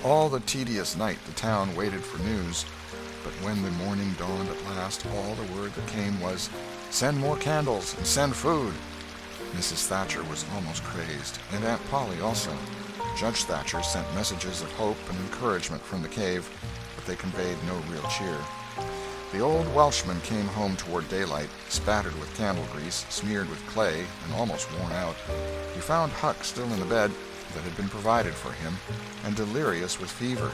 [SPEAKER 1] All the tedious night the town waited for news. But when the morning dawned at last, all the word that came was, "Send more candles and send food." Mrs. Thatcher was almost crazed, and Aunt Polly also. Judge Thatcher sent messages of hope and encouragement from the cave, but they conveyed no real cheer. The old Welshman came home toward daylight, spattered with candle grease, smeared with clay, and almost worn out. He found Huck still in the bed that had been provided for him, and delirious with fever.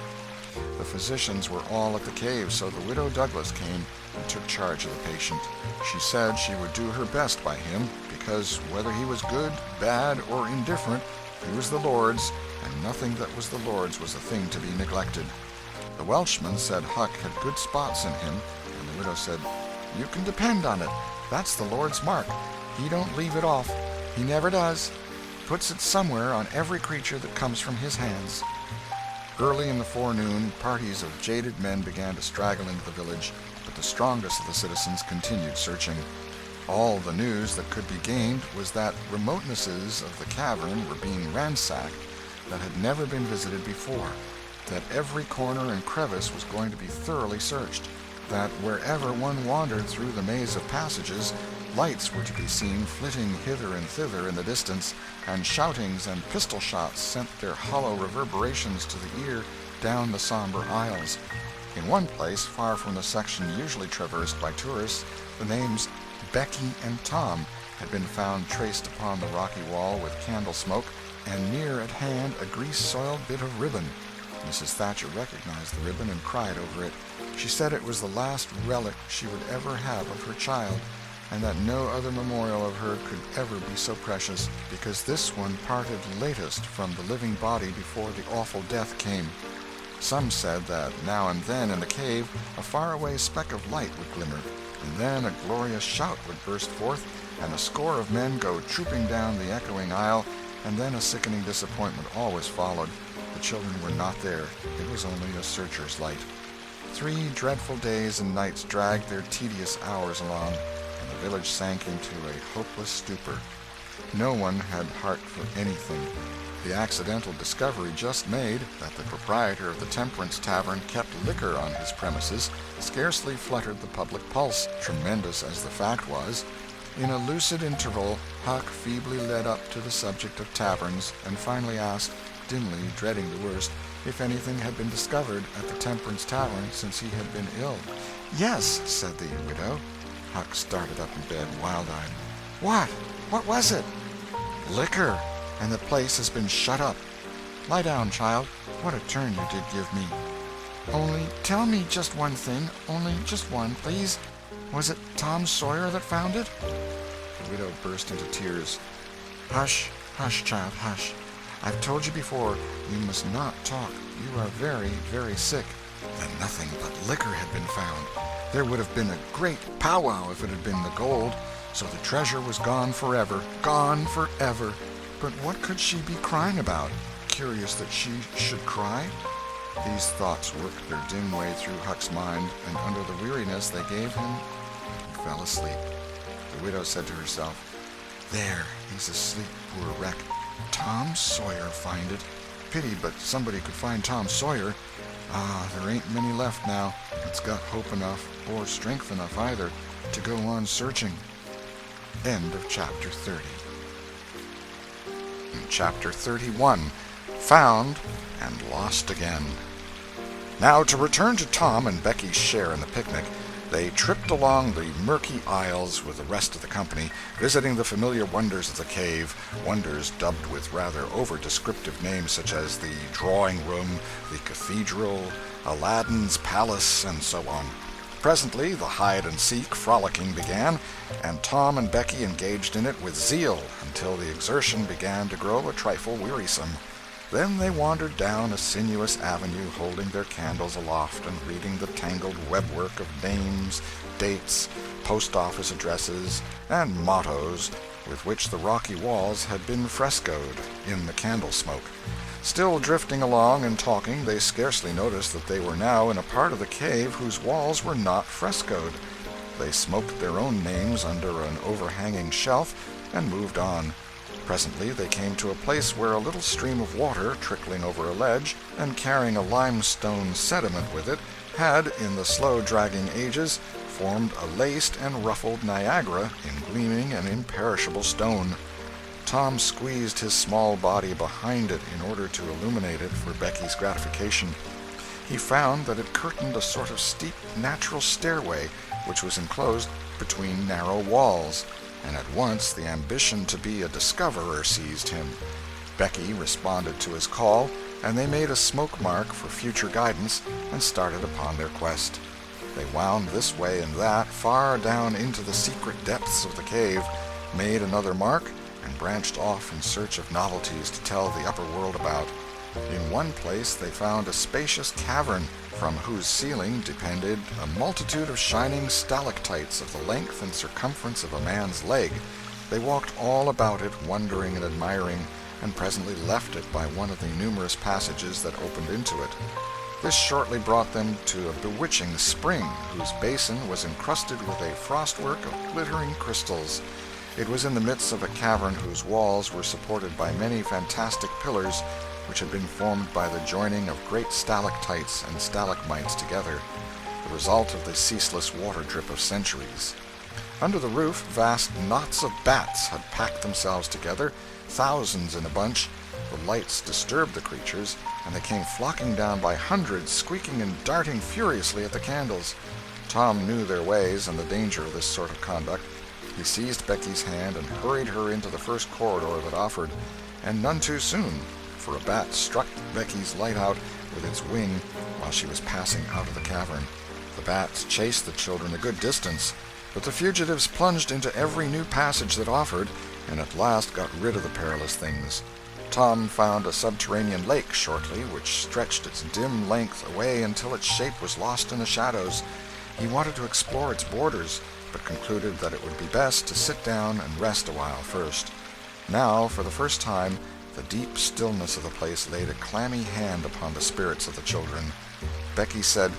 [SPEAKER 1] The physicians were all at the cave, so the widow Douglas came and took charge of the patient. She said she would do her best by him, because whether he was good, bad, or indifferent, he was the Lord's, and nothing that was the Lord's was a thing to be neglected. The Welshman said Huck had good spots in him, and the widow said, "You can depend on it. That's the Lord's mark. He don't leave it off. He never does. Puts it somewhere on every creature that comes from his hands." Early in the forenoon, parties of jaded men began to straggle into the village, but the strongest of the citizens continued searching. All the news that could be gained was that remotenesses of the cavern were being ransacked that had never been visited before, that every corner and crevice was going to be thoroughly searched, that wherever one wandered through the maze of passages, lights were to be seen flitting hither and thither in the distance, and shoutings and pistol shots sent their hollow reverberations to the ear down the somber aisles. In one place, far from the section usually traversed by tourists, the names Becky and Tom had been found traced upon the rocky wall with candle smoke, and near at hand a grease-soiled bit of ribbon. Mrs. Thatcher recognized the ribbon and cried over it. She said it was the last relic she would ever have of her child, and that no other memorial of her could ever be so precious, because this one parted latest from the living body before the awful death came. Some said that now and then in the cave a faraway speck of light would glimmer, and then a glorious shout would burst forth, and a score of men go trooping down the echoing aisle, and then a sickening disappointment always followed. The children were not there. It was only a searcher's light. 3 dreadful days and nights dragged their tedious hours along, and the village sank into a hopeless stupor. No one had heart for anything. The accidental discovery just made, that the proprietor of the Temperance Tavern kept liquor on his premises, scarcely fluttered the public pulse, tremendous as the fact was. In a lucid interval, Huck feebly led up to the subject of taverns, and finally asked, dimly dreading the worst, if anything had been discovered at the Temperance Tavern since he had been ill. "Yes," said the widow. Huck started up in bed, wild-eyed. "What? What was it?" "Liquor, and the place has been shut up. Lie down, child. What a turn you did give me. Only tell me just one thing, only just one, please. Was it Tom Sawyer that found it?" The widow burst into tears. "Hush, hush, child, hush. I've told you before, you must not talk. You are very, very sick." Then nothing but liquor had been found. There would have been a great powwow if it had been the gold. So the treasure was gone forever. Gone forever. But what could she be crying about? Curious that she should cry? These thoughts worked their dim way through Huck's mind, and under the weariness they gave him, he fell asleep. The widow said to herself, "There, he's asleep, poor wreck. Tom Sawyer find it. Pity but somebody could find Tom Sawyer. Ah, there ain't many left now that's got hope enough, or strength enough either, to go on searching." End of Chapter 30. Chapter 31, Found and Lost Again. Now to return to Tom and Becky's share in the picnic. They tripped along the murky aisles with the rest of the company, visiting the familiar wonders of the cave, wonders dubbed with rather over-descriptive names such as the drawing room, the cathedral, Aladdin's palace, and so on. Presently the hide-and-seek frolicking began, and Tom and Becky engaged in it with zeal until the exertion began to grow a trifle wearisome. Then they wandered down a sinuous avenue, holding their candles aloft and reading the tangled webwork of names, dates, post-office addresses, and mottos with which the rocky walls had been frescoed in the candle smoke. Still drifting along and talking, they scarcely noticed that they were now in a part of the cave whose walls were not frescoed. They smoked their own names under an overhanging shelf and moved on. Presently they came to a place where a little stream of water, trickling over a ledge and carrying a limestone sediment with it, had, in the slow-dragging ages, formed a laced and ruffled Niagara in gleaming and imperishable stone. Tom squeezed his small body behind it in order to illuminate it for Becky's gratification. He found that it curtained a sort of steep natural stairway which was enclosed between narrow walls, and at once the ambition to be a discoverer seized him. Becky responded to his call, and they made a smoke mark for future guidance and started upon their quest. They wound this way and that, far down into the secret depths of the cave, made another mark, and branched off in search of novelties to tell the upper world about. In one place they found a spacious cavern, from whose ceiling depended a multitude of shining stalactites of the length and circumference of a man's leg. They walked all about it, wondering and admiring, and presently left it by one of the numerous passages that opened into it. This shortly brought them to a bewitching spring, whose basin was encrusted with a frostwork of glittering crystals. It was in the midst of a cavern whose walls were supported by many fantastic pillars, which had been formed by the joining of great stalactites and stalagmites together, the result of the ceaseless water drip of centuries. Under the roof, vast knots of bats had packed themselves together, thousands in a bunch. The lights disturbed the creatures, and they came flocking down by hundreds, squeaking and darting furiously at the candles. Tom knew their ways and the danger of this sort of conduct. He seized Becky's hand and hurried her into the first corridor that offered, and none too soon, for a bat struck Becky's light out with its wing while she was passing out of the cavern. The bats chased the children a good distance, but the fugitives plunged into every new passage that offered, and at last got rid of the perilous things. Tom found a subterranean lake shortly, which stretched its dim length away until its shape was lost in the shadows. He wanted to explore its borders, but concluded that it would be best to sit down and rest a while first. Now, for the first time, the deep stillness of the place laid a clammy hand upon the spirits of the children. Becky said,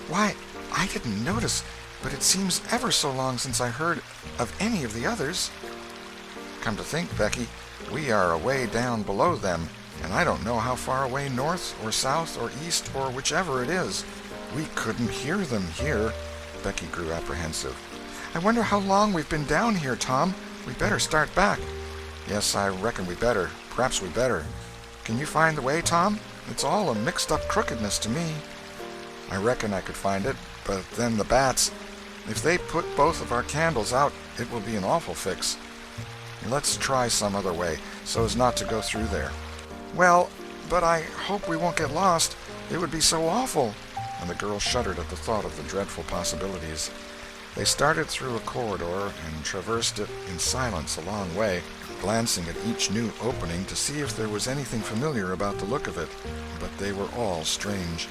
[SPEAKER 1] "Why, I didn't notice, but it seems ever so long since I heard of any of the others." "Come to think, Becky, we are away down below them, and I don't know how far away north or south or east or whichever it is. We couldn't hear them here." Becky grew apprehensive. "I wonder how long we've been down here, Tom. We better start back." "Yes, I reckon we better. Perhaps we better. Can you find the way, Tom? It's all a mixed-up crookedness to me." "I reckon I could find it, but then the bats. If they put both of our candles out, it will be an awful fix. Let's try some other way, so as not to go through there." "Well, but I hope we won't get lost. It would be so awful." And the girl shuddered at the thought of the dreadful possibilities. They started through a corridor and traversed it in silence a long way, glancing at each new opening to see if there was anything familiar about the look of it, but they were all strange.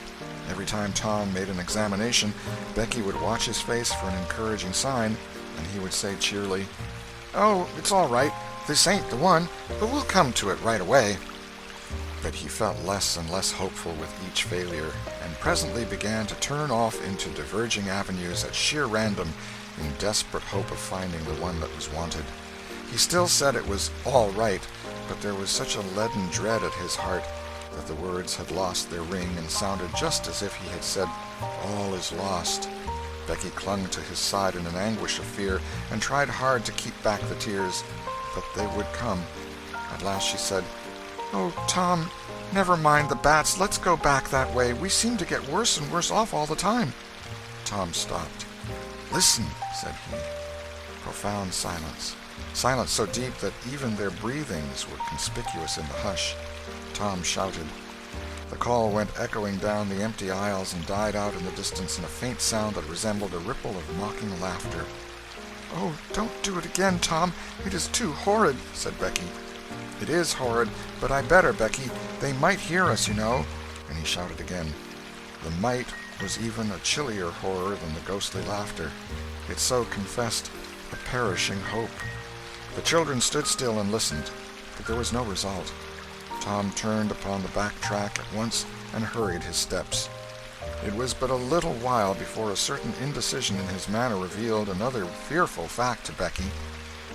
[SPEAKER 1] Every time Tom made an examination, Becky would watch his face for an encouraging sign, and he would say cheerily, "Oh, it's all right. This ain't the one, but we'll come to it right away." But he felt less and less hopeful with each failure, and presently began to turn off into diverging avenues at sheer random in desperate hope of finding the one that was wanted. He still said it was all right, but there was such a leaden dread at his heart that the words had lost their ring and sounded just as if he had said, "All is lost." Becky clung to his side in an anguish of fear and tried hard to keep back the tears, but they would come. At last she said, "Oh, Tom, never mind the bats. Let's go back that way. We seem to get worse and worse off all the time." Tom stopped. "Listen," said he. Profound silence. Silence so deep that even their breathings were conspicuous in the hush. Tom shouted. The call went echoing down the empty aisles and died out in the distance in a faint sound that resembled a ripple of mocking laughter. "Oh, don't do it again, Tom. It is too horrid," said Becky. "It is horrid, but I better, Becky. They might hear us, you know." And he shouted again. The might was even a chillier horror than the ghostly laughter. It so confessed a perishing hope. The children stood still and listened, but there was no result. Tom turned upon the back track at once and hurried his steps. It was but a little while before a certain indecision in his manner revealed another fearful fact to Becky.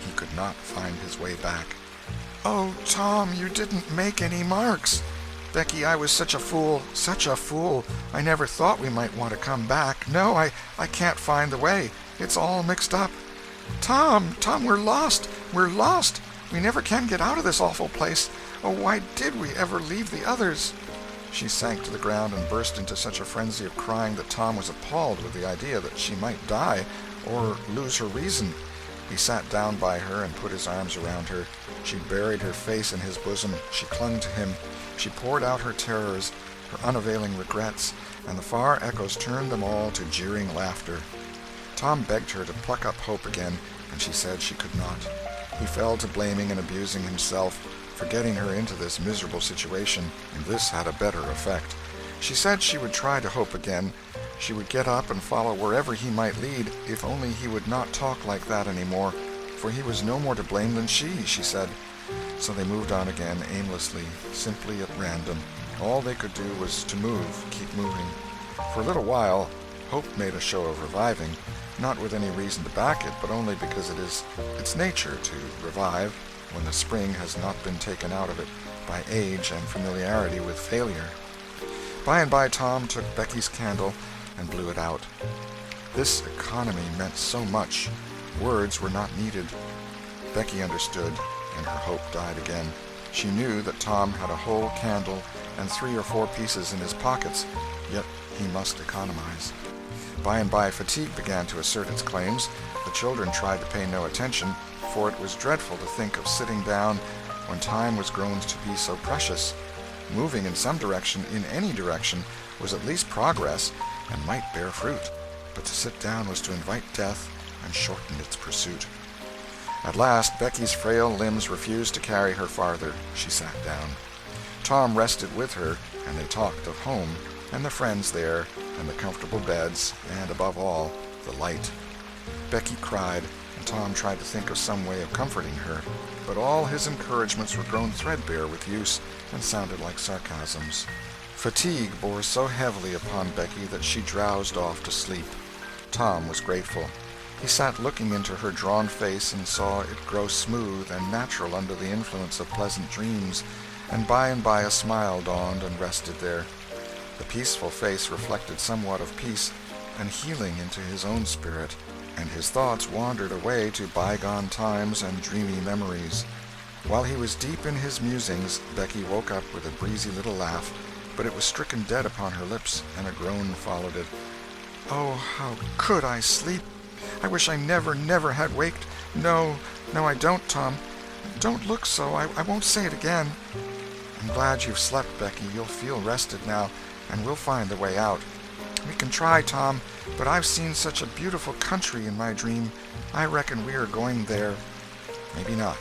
[SPEAKER 1] He could not find his way back. "Oh, Tom, you didn't make any marks." "Becky, I was such a fool, such a fool. I never thought we might want to come back. No, I can't find the way. It's all mixed up. Tom, we're lost. We're lost. We never can get out of this awful place. Oh, why did we ever leave the others?" She sank to the ground and burst into such a frenzy of crying that Tom was appalled with the idea that she might die or lose her reason. He sat down by her and put his arms around her. She buried her face in his bosom. She clung to him. She poured out her terrors, her unavailing regrets, and the far echoes turned them all to jeering laughter. Tom begged her to pluck up hope again, and she said she could not. He fell to blaming and abusing himself for getting her into this miserable situation, and this had a better effect. She said she would try to hope again. She would get up and follow wherever he might lead, if only he would not talk like that any more, for he was no more to blame than she said. so they moved on again aimlessly, simply at random. All they could do was to move, keep moving. For a little while, hope made a show of reviving, not with any reason to back it, but only because it is its nature to revive when the spring has not been taken out of it by age and familiarity with failure. By and by Tom took Becky's candle and blew it out. This economy meant so much. Words were not needed. Becky understood, and her hope died again. She knew that Tom had a whole candle and 3 or 4 pieces in his pockets, yet he must economize. By and by fatigue began to assert its claims. The children tried to pay no attention, for it was dreadful to think of sitting down when time was grown to be so precious. Moving in some direction, in any direction, was at least progress and might bear fruit, but to sit down was to invite death and shorten its pursuit. At last Becky's frail limbs refused to carry her farther. She sat down. Tom rested with her, and they talked of home and the friends there and the comfortable beds and, above all, the light. Becky cried, and Tom tried to think of some way of comforting her, but all his encouragements were grown threadbare with use and sounded like sarcasms. Fatigue bore so heavily upon Becky that she drowsed off to sleep. Tom was grateful. He sat looking into her drawn face and saw it grow smooth and natural under the influence of pleasant dreams, and by a smile dawned and rested there. The peaceful face reflected somewhat of peace and healing into his own spirit, and his thoughts wandered away to bygone times and dreamy memories. While he was deep in his musings, Becky woke up with a breezy little laugh, but it was stricken dead upon her lips, and a groan followed it. "Oh, how could I sleep? I wish I never had waked. No, I don't, Tom. Don't look so. I won't say it again." "I'm glad you've slept, Becky. You'll feel rested now, and we'll find the way out." "We can try, Tom, but I've seen such a beautiful country in my dream. I reckon we are going there." "Maybe not.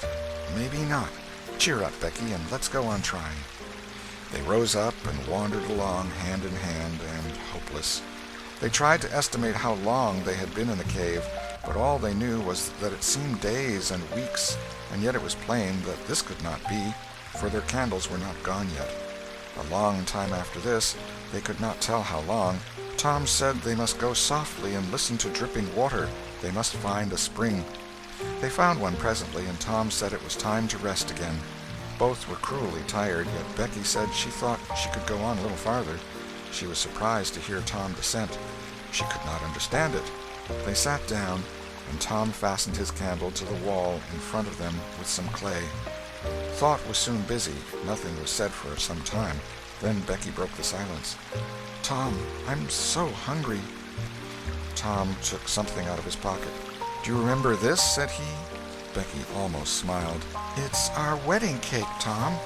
[SPEAKER 1] Maybe not. Cheer up, Becky, and let's go on trying." They rose up and wandered along hand in hand and hopeless. They tried to estimate how long they had been in the cave, but all they knew was that it seemed days and weeks, and yet it was plain that this could not be, for their candles were not gone yet. A long time after this, they could not tell how long, Tom said they must go softly and listen to dripping water. They must find a spring. They found one presently, and Tom said it was time to rest again. Both were cruelly tired, yet Becky said she thought she could go on a little farther. She was surprised to hear Tom dissent. She could not understand it. They sat down, and Tom fastened his candle to the wall in front of them with some clay. Thought was soon busy. Nothing was said for some time. Then Becky broke the silence. "Tom, I'm so hungry." Tom took something out of his pocket. "Do you remember this?" said he. Becky almost smiled. "It's our wedding cake, Tom."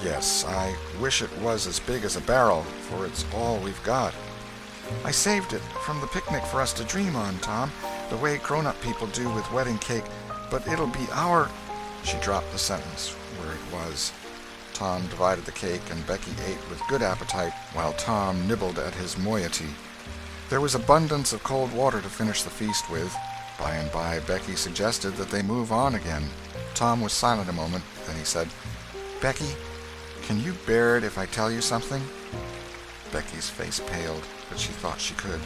[SPEAKER 1] "Yes, I wish it was as big as a barrel, for it's all we've got." "I saved it from the picnic for us to dream on, Tom, the way grown-up people do with wedding cake, but it'll be our—" She dropped the sentence where it was. Tom divided the cake, and Becky ate with good appetite, while Tom nibbled at his moiety. There was abundance of cold water to finish the feast with. By and by Becky suggested that they move on again. Tom was silent a moment, then he said, "Becky, can you bear it if I tell you something?" Becky's face paled, but she thought she could.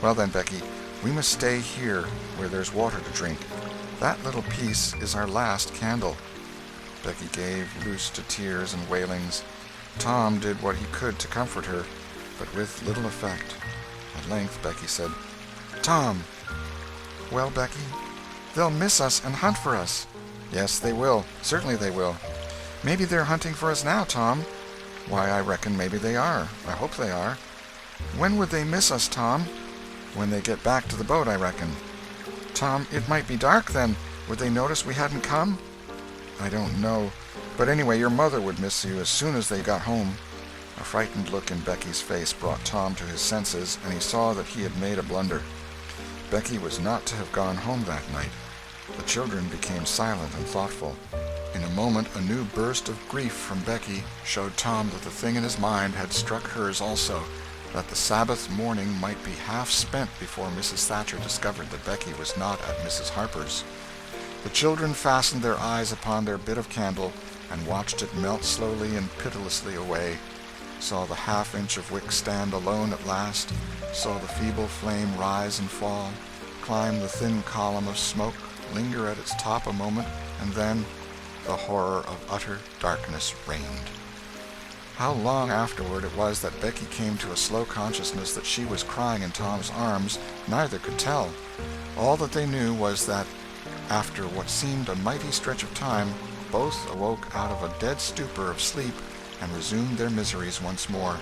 [SPEAKER 1] "Well then, Becky, we must stay here where there's water to drink. That little piece is our last candle." Becky gave loose to tears and wailings. Tom did what he could to comfort her, but with little effect. At length Becky said, "Tom." "Well, Becky, they'll miss us and hunt for us." "Yes, they will. Certainly they will." "Maybe they're hunting for us now, Tom." "Why, I reckon maybe they are. I hope they are." "When would they miss us, Tom?" "When they get back to the boat, I reckon." "Tom, it might be dark then. Would they notice we hadn't come?" "I don't know. But anyway, your mother would miss you as soon as they got home." A frightened look in Becky's face brought Tom to his senses, and he saw that he had made a blunder. Becky was not to have gone home that night. The children became silent and thoughtful. In a moment a new burst of grief from Becky showed Tom that the thing in his mind had struck hers also, that the Sabbath morning might be half spent before Mrs. Thatcher discovered that Becky was not at Mrs. Harper's. The children fastened their eyes upon their bit of candle and watched it melt slowly and pitilessly away, saw the half-inch of wick stand alone at last, saw the feeble flame rise and fall, climb the thin column of smoke, linger at its top a moment, and then the horror of utter darkness reigned. How long afterward it was that Becky came to a slow consciousness that she was crying in Tom's arms, neither could tell. All that they knew was that, after what seemed a mighty stretch of time, both awoke out of a dead stupor of sleep and resumed their miseries once more.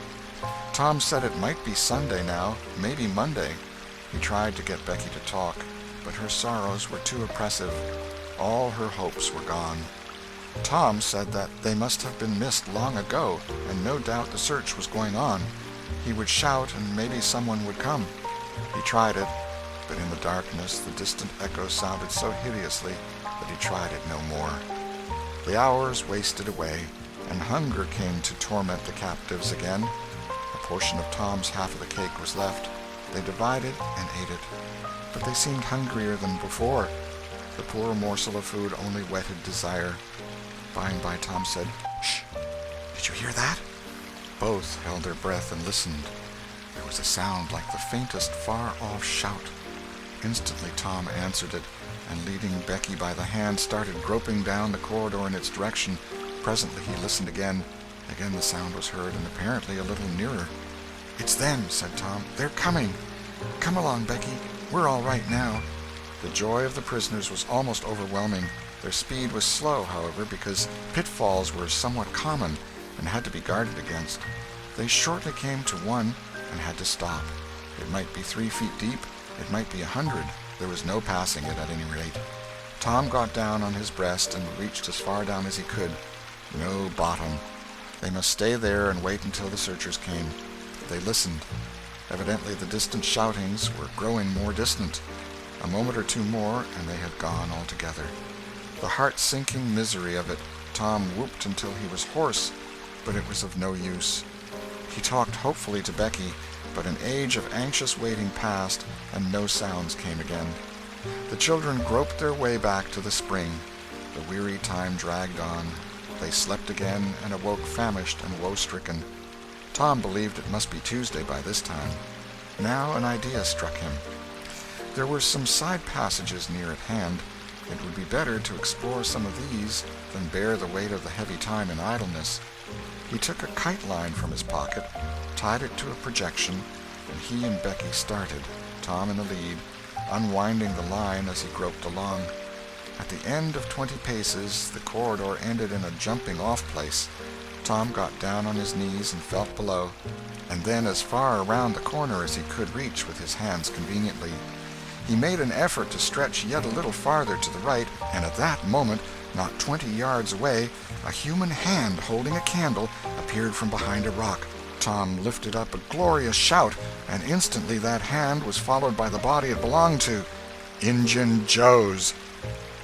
[SPEAKER 1] Tom said it might be Sunday now, maybe Monday. He tried to get Becky to talk, but her sorrows were too oppressive. All her hopes were gone. Tom said that they must have been missed long ago, and no doubt the search was going on. He would shout, and maybe someone would come. He tried it, but in the darkness the distant echo sounded so hideously that he tried it no more. The hours wasted away, and hunger came to torment the captives again. A portion of Tom's half of the cake was left. They divided and ate it, but they seemed hungrier than before. The poor morsel of food only whetted desire. By and by Tom said, "Shh! Did you hear that?" Both held their breath and listened. There was a sound like the faintest far-off shout. Instantly Tom answered it, and leading Becky by the hand, started groping down the corridor in its direction. Presently he listened again. Again the sound was heard, and apparently a little nearer. "It's them," said Tom. "They're coming. Come along, Becky. We're all right now." The joy of the prisoners was almost overwhelming. Their speed was slow, however, because pitfalls were somewhat common and had to be guarded against. They shortly came to one and had to stop. It might be 3 feet deep, it might be 100. There was no passing it at any rate. Tom got down on his breast and reached as far down as he could. No bottom. They must stay there and wait until the searchers came. They listened. Evidently the distant shoutings were growing more distant. A moment or two more, and they had gone altogether. The heart-sinking misery of it. Tom whooped until he was hoarse, but it was of no use. He talked hopefully to Becky, but an age of anxious waiting passed, and no sounds came again. The children groped their way back to the spring. The weary time dragged on. They slept again and awoke famished and woe-stricken. Tom believed it must be Tuesday by this time. Now an idea struck him. There were some side passages near at hand. It would be better to explore some of these than bear the weight of the heavy time in idleness. He took a kite line from his pocket, tied it to a projection, and he and Becky started, Tom in the lead, unwinding the line as he groped along. At the end of 20 paces, the corridor ended in a jumping-off place. Tom got down on his knees and felt below, and then as far around the corner as he could reach with his hands conveniently. He made an effort to stretch yet a little farther to the right, and at that moment, not 20 yards away, a human hand holding a candle appeared from behind a rock. Tom lifted up a glorious shout, and instantly that hand was followed by the body it belonged to. Injun Joe's!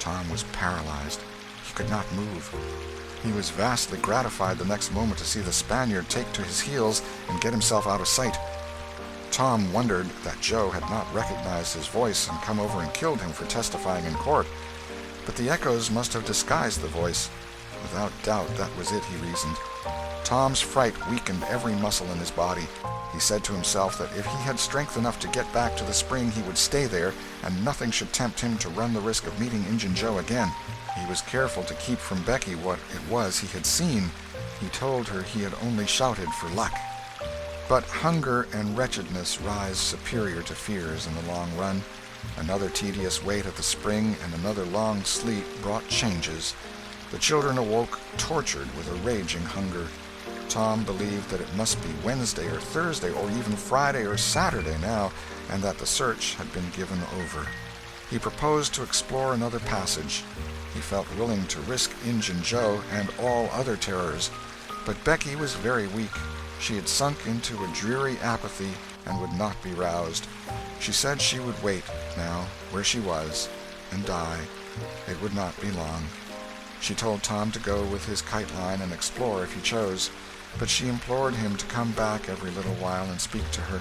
[SPEAKER 1] Tom was paralyzed. He could not move. He was vastly gratified the next moment to see the Spaniard take to his heels and get himself out of sight. Tom wondered that Joe had not recognized his voice and come over and killed him for testifying in court. But the echoes must have disguised the voice. Without doubt that was it, he reasoned. Tom's fright weakened every muscle in his body. He said to himself that if he had strength enough to get back to the spring he would stay there, and nothing should tempt him to run the risk of meeting Injun Joe again. He was careful to keep from Becky what it was he had seen. He told her he had only shouted for luck. But hunger and wretchedness rise superior to fears in the long run. Another tedious wait at the spring and another long sleep brought changes. The children awoke tortured with a raging hunger. Tom believed that it must be Wednesday or Thursday or even Friday or Saturday now, and that the search had been given over. He proposed to explore another passage. He felt willing to risk Injun Joe and all other terrors. But Becky was very weak. She had sunk into a dreary apathy and would not be roused. She said she would wait, now, where she was, and die. It would not be long. She told Tom to go with his kite line and explore if he chose, but she implored him to come back every little while and speak to her,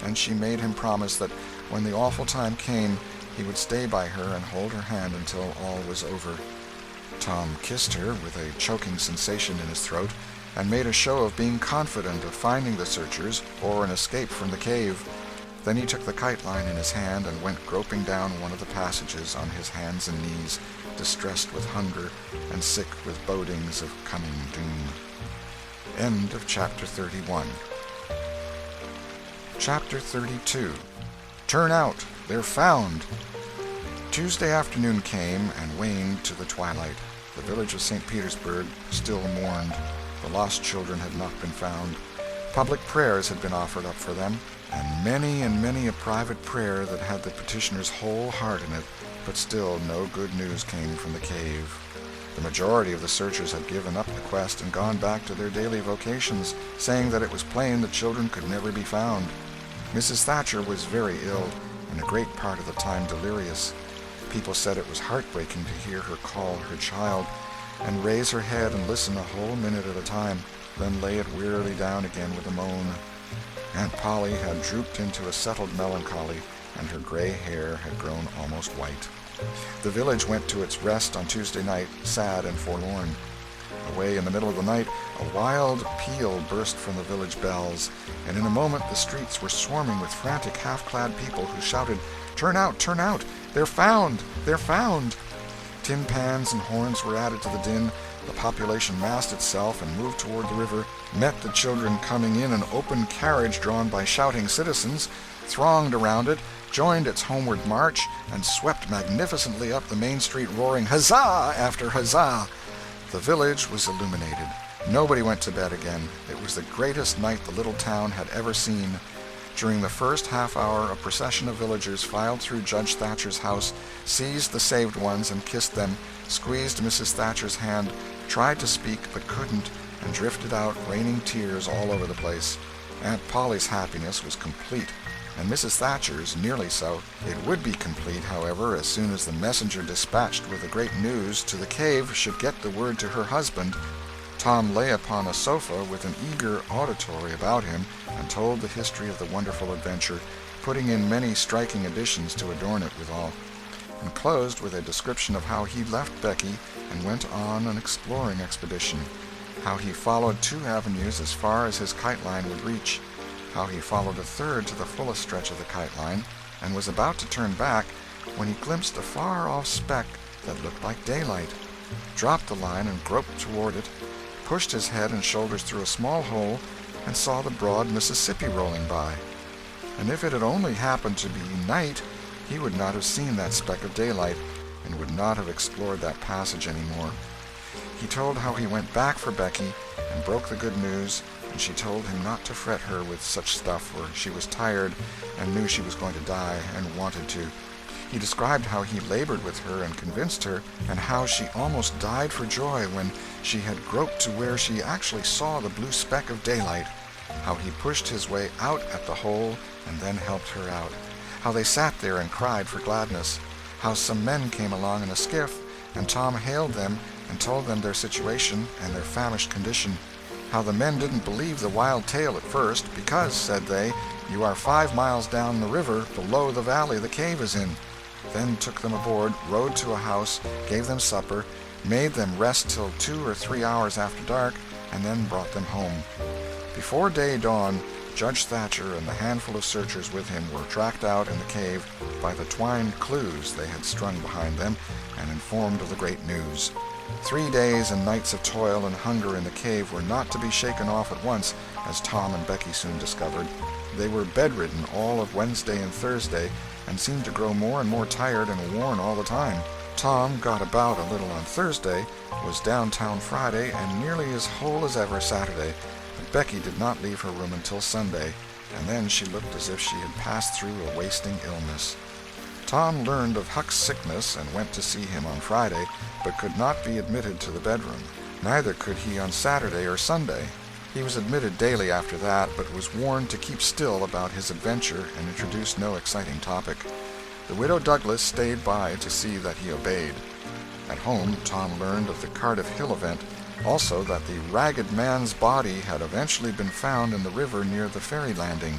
[SPEAKER 1] and she made him promise that when the awful time came he would stay by her and hold her hand until all was over. Tom kissed her with a choking sensation in his throat, and made a show of being confident of finding the searchers or an escape from the cave. Then he took the kite line in his hand and went groping down one of the passages on his hands and knees, distressed with hunger and sick with bodings of coming doom. End of Chapter 31. Chapter 32. Turn out! They're found! Tuesday afternoon came and waned to the twilight. The village of St. Petersburg still mourned. The lost children had not been found. Public prayers had been offered up for them, and many a private prayer that had the petitioner's whole heart in it, but still no good news came from the cave. The majority of the searchers had given up the quest and gone back to their daily vocations, saying that it was plain the children could never be found. Mrs. Thatcher was very ill, and a great part of the time delirious. People said it was heartbreaking to hear her call her child, and raise her head and listen a whole minute at a time, then lay it wearily down again with a moan. Aunt Polly had drooped into a settled melancholy, and her gray hair had grown almost white. The village went to its rest on Tuesday night, sad and forlorn. Away in the middle of the night, a wild peal burst from the village bells, and in a moment the streets were swarming with frantic half-clad people who shouted, "Turn out! Turn out! They're found! They're found!" Tin pans and horns were added to the din. The population massed itself and moved toward the river, met the children coming in an open carriage drawn by shouting citizens, thronged around it, joined its homeward march, and swept magnificently up the main street roaring huzzah after huzzah. The village was illuminated. Nobody went to bed again. It was the greatest night the little town had ever seen. During the first half hour, a procession of villagers filed through Judge Thatcher's house, seized the saved ones and kissed them, squeezed Mrs. Thatcher's hand, tried to speak but couldn't, and drifted out, raining tears all over the place. Aunt Polly's happiness was complete, and Mrs. Thatcher's nearly so. It would be complete, however, as soon as the messenger dispatched with the great news to the cave should get the word to her husband. Tom lay upon a sofa with an eager auditory about him and told the history of the wonderful adventure, putting in many striking additions to adorn it withal, and closed with a description of how he left Becky and went on an exploring expedition, how he followed 2 avenues as far as his kite line would reach, how he followed a third to the fullest stretch of the kite line, and was about to turn back when he glimpsed a far-off speck that looked like daylight, dropped the line and groped toward it, pushed his head and shoulders through a small hole, and saw the broad Mississippi rolling by. And if it had only happened to be night, he would not have seen that speck of daylight, and would not have explored that passage any more. He told how he went back for Becky, and broke the good news, and she told him not to fret her with such stuff, for she was tired, and knew she was going to die, and wanted to. He described how he labored with her and convinced her, and how she almost died for joy when she had groped to where she actually saw the blue speck of daylight, how he pushed his way out at the hole and then helped her out, how they sat there and cried for gladness, how some men came along in a skiff, and Tom hailed them and told them their situation and their famished condition, how the men didn't believe the wild tale at first, because, said they, you are 5 miles down the river below the valley the cave is in. Then took them aboard, rode to a house, gave them supper, made them rest till 2 or 3 hours after dark, and then brought them home. Before day dawned, Judge Thatcher and the handful of searchers with him were tracked out in the cave by the twined clues they had strung behind them, and informed of the great news. 3 days and nights of toil and hunger in the cave were not to be shaken off at once, as Tom and Becky soon discovered. They were bedridden all of Wednesday and Thursday, and seemed to grow more and more tired and worn all the time. Tom got about a little on Thursday, was downtown Friday, and nearly as whole as ever Saturday, but Becky did not leave her room until Sunday, and then she looked as if she had passed through a wasting illness. Tom learned of Huck's sickness and went to see him on Friday, but could not be admitted to the bedroom. Neither could he on Saturday or Sunday. He was admitted daily after that, but was warned to keep still about his adventure and introduce no exciting topic. The widow Douglas stayed by to see that he obeyed. At home, Tom learned of the Cardiff Hill event, also that the ragged man's body had eventually been found in the river near the ferry landing.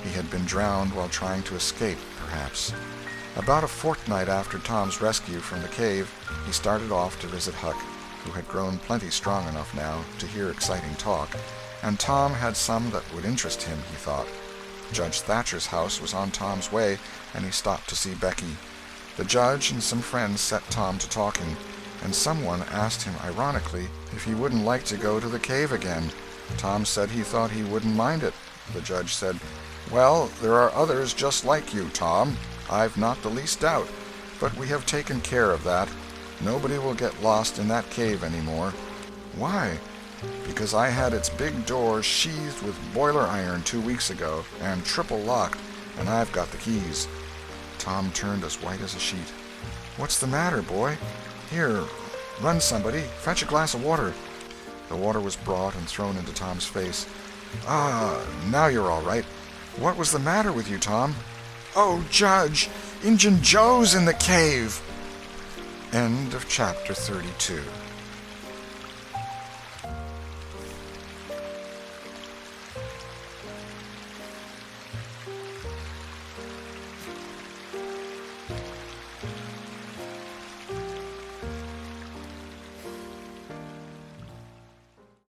[SPEAKER 1] He had been drowned while trying to escape, perhaps. About a fortnight after Tom's rescue from the cave, he started off to visit Huck, who had grown plenty strong enough now to hear exciting talk, and Tom had some that would interest him, he thought. Judge Thatcher's house was on Tom's way, and he stopped to see Becky. The judge and some friends set Tom to talking, and someone asked him ironically if he wouldn't like to go to the cave again. Tom said he thought he wouldn't mind it. The judge said, "Well, there are others just like you, Tom. I've not the least doubt. But we have taken care of that. Nobody will get lost in that cave any more." "Why?" "Because I had its big door sheathed with boiler iron 2 weeks ago, and triple locked, and I've got the keys." Tom turned as white as a sheet. "What's the matter, boy? Here, run somebody. Fetch a glass of water." The water was brought and thrown into Tom's face. "Ah, now you're all right. What was the matter with you, Tom?" "Oh, Judge, Injun Joe's in the cave." End of chapter 32.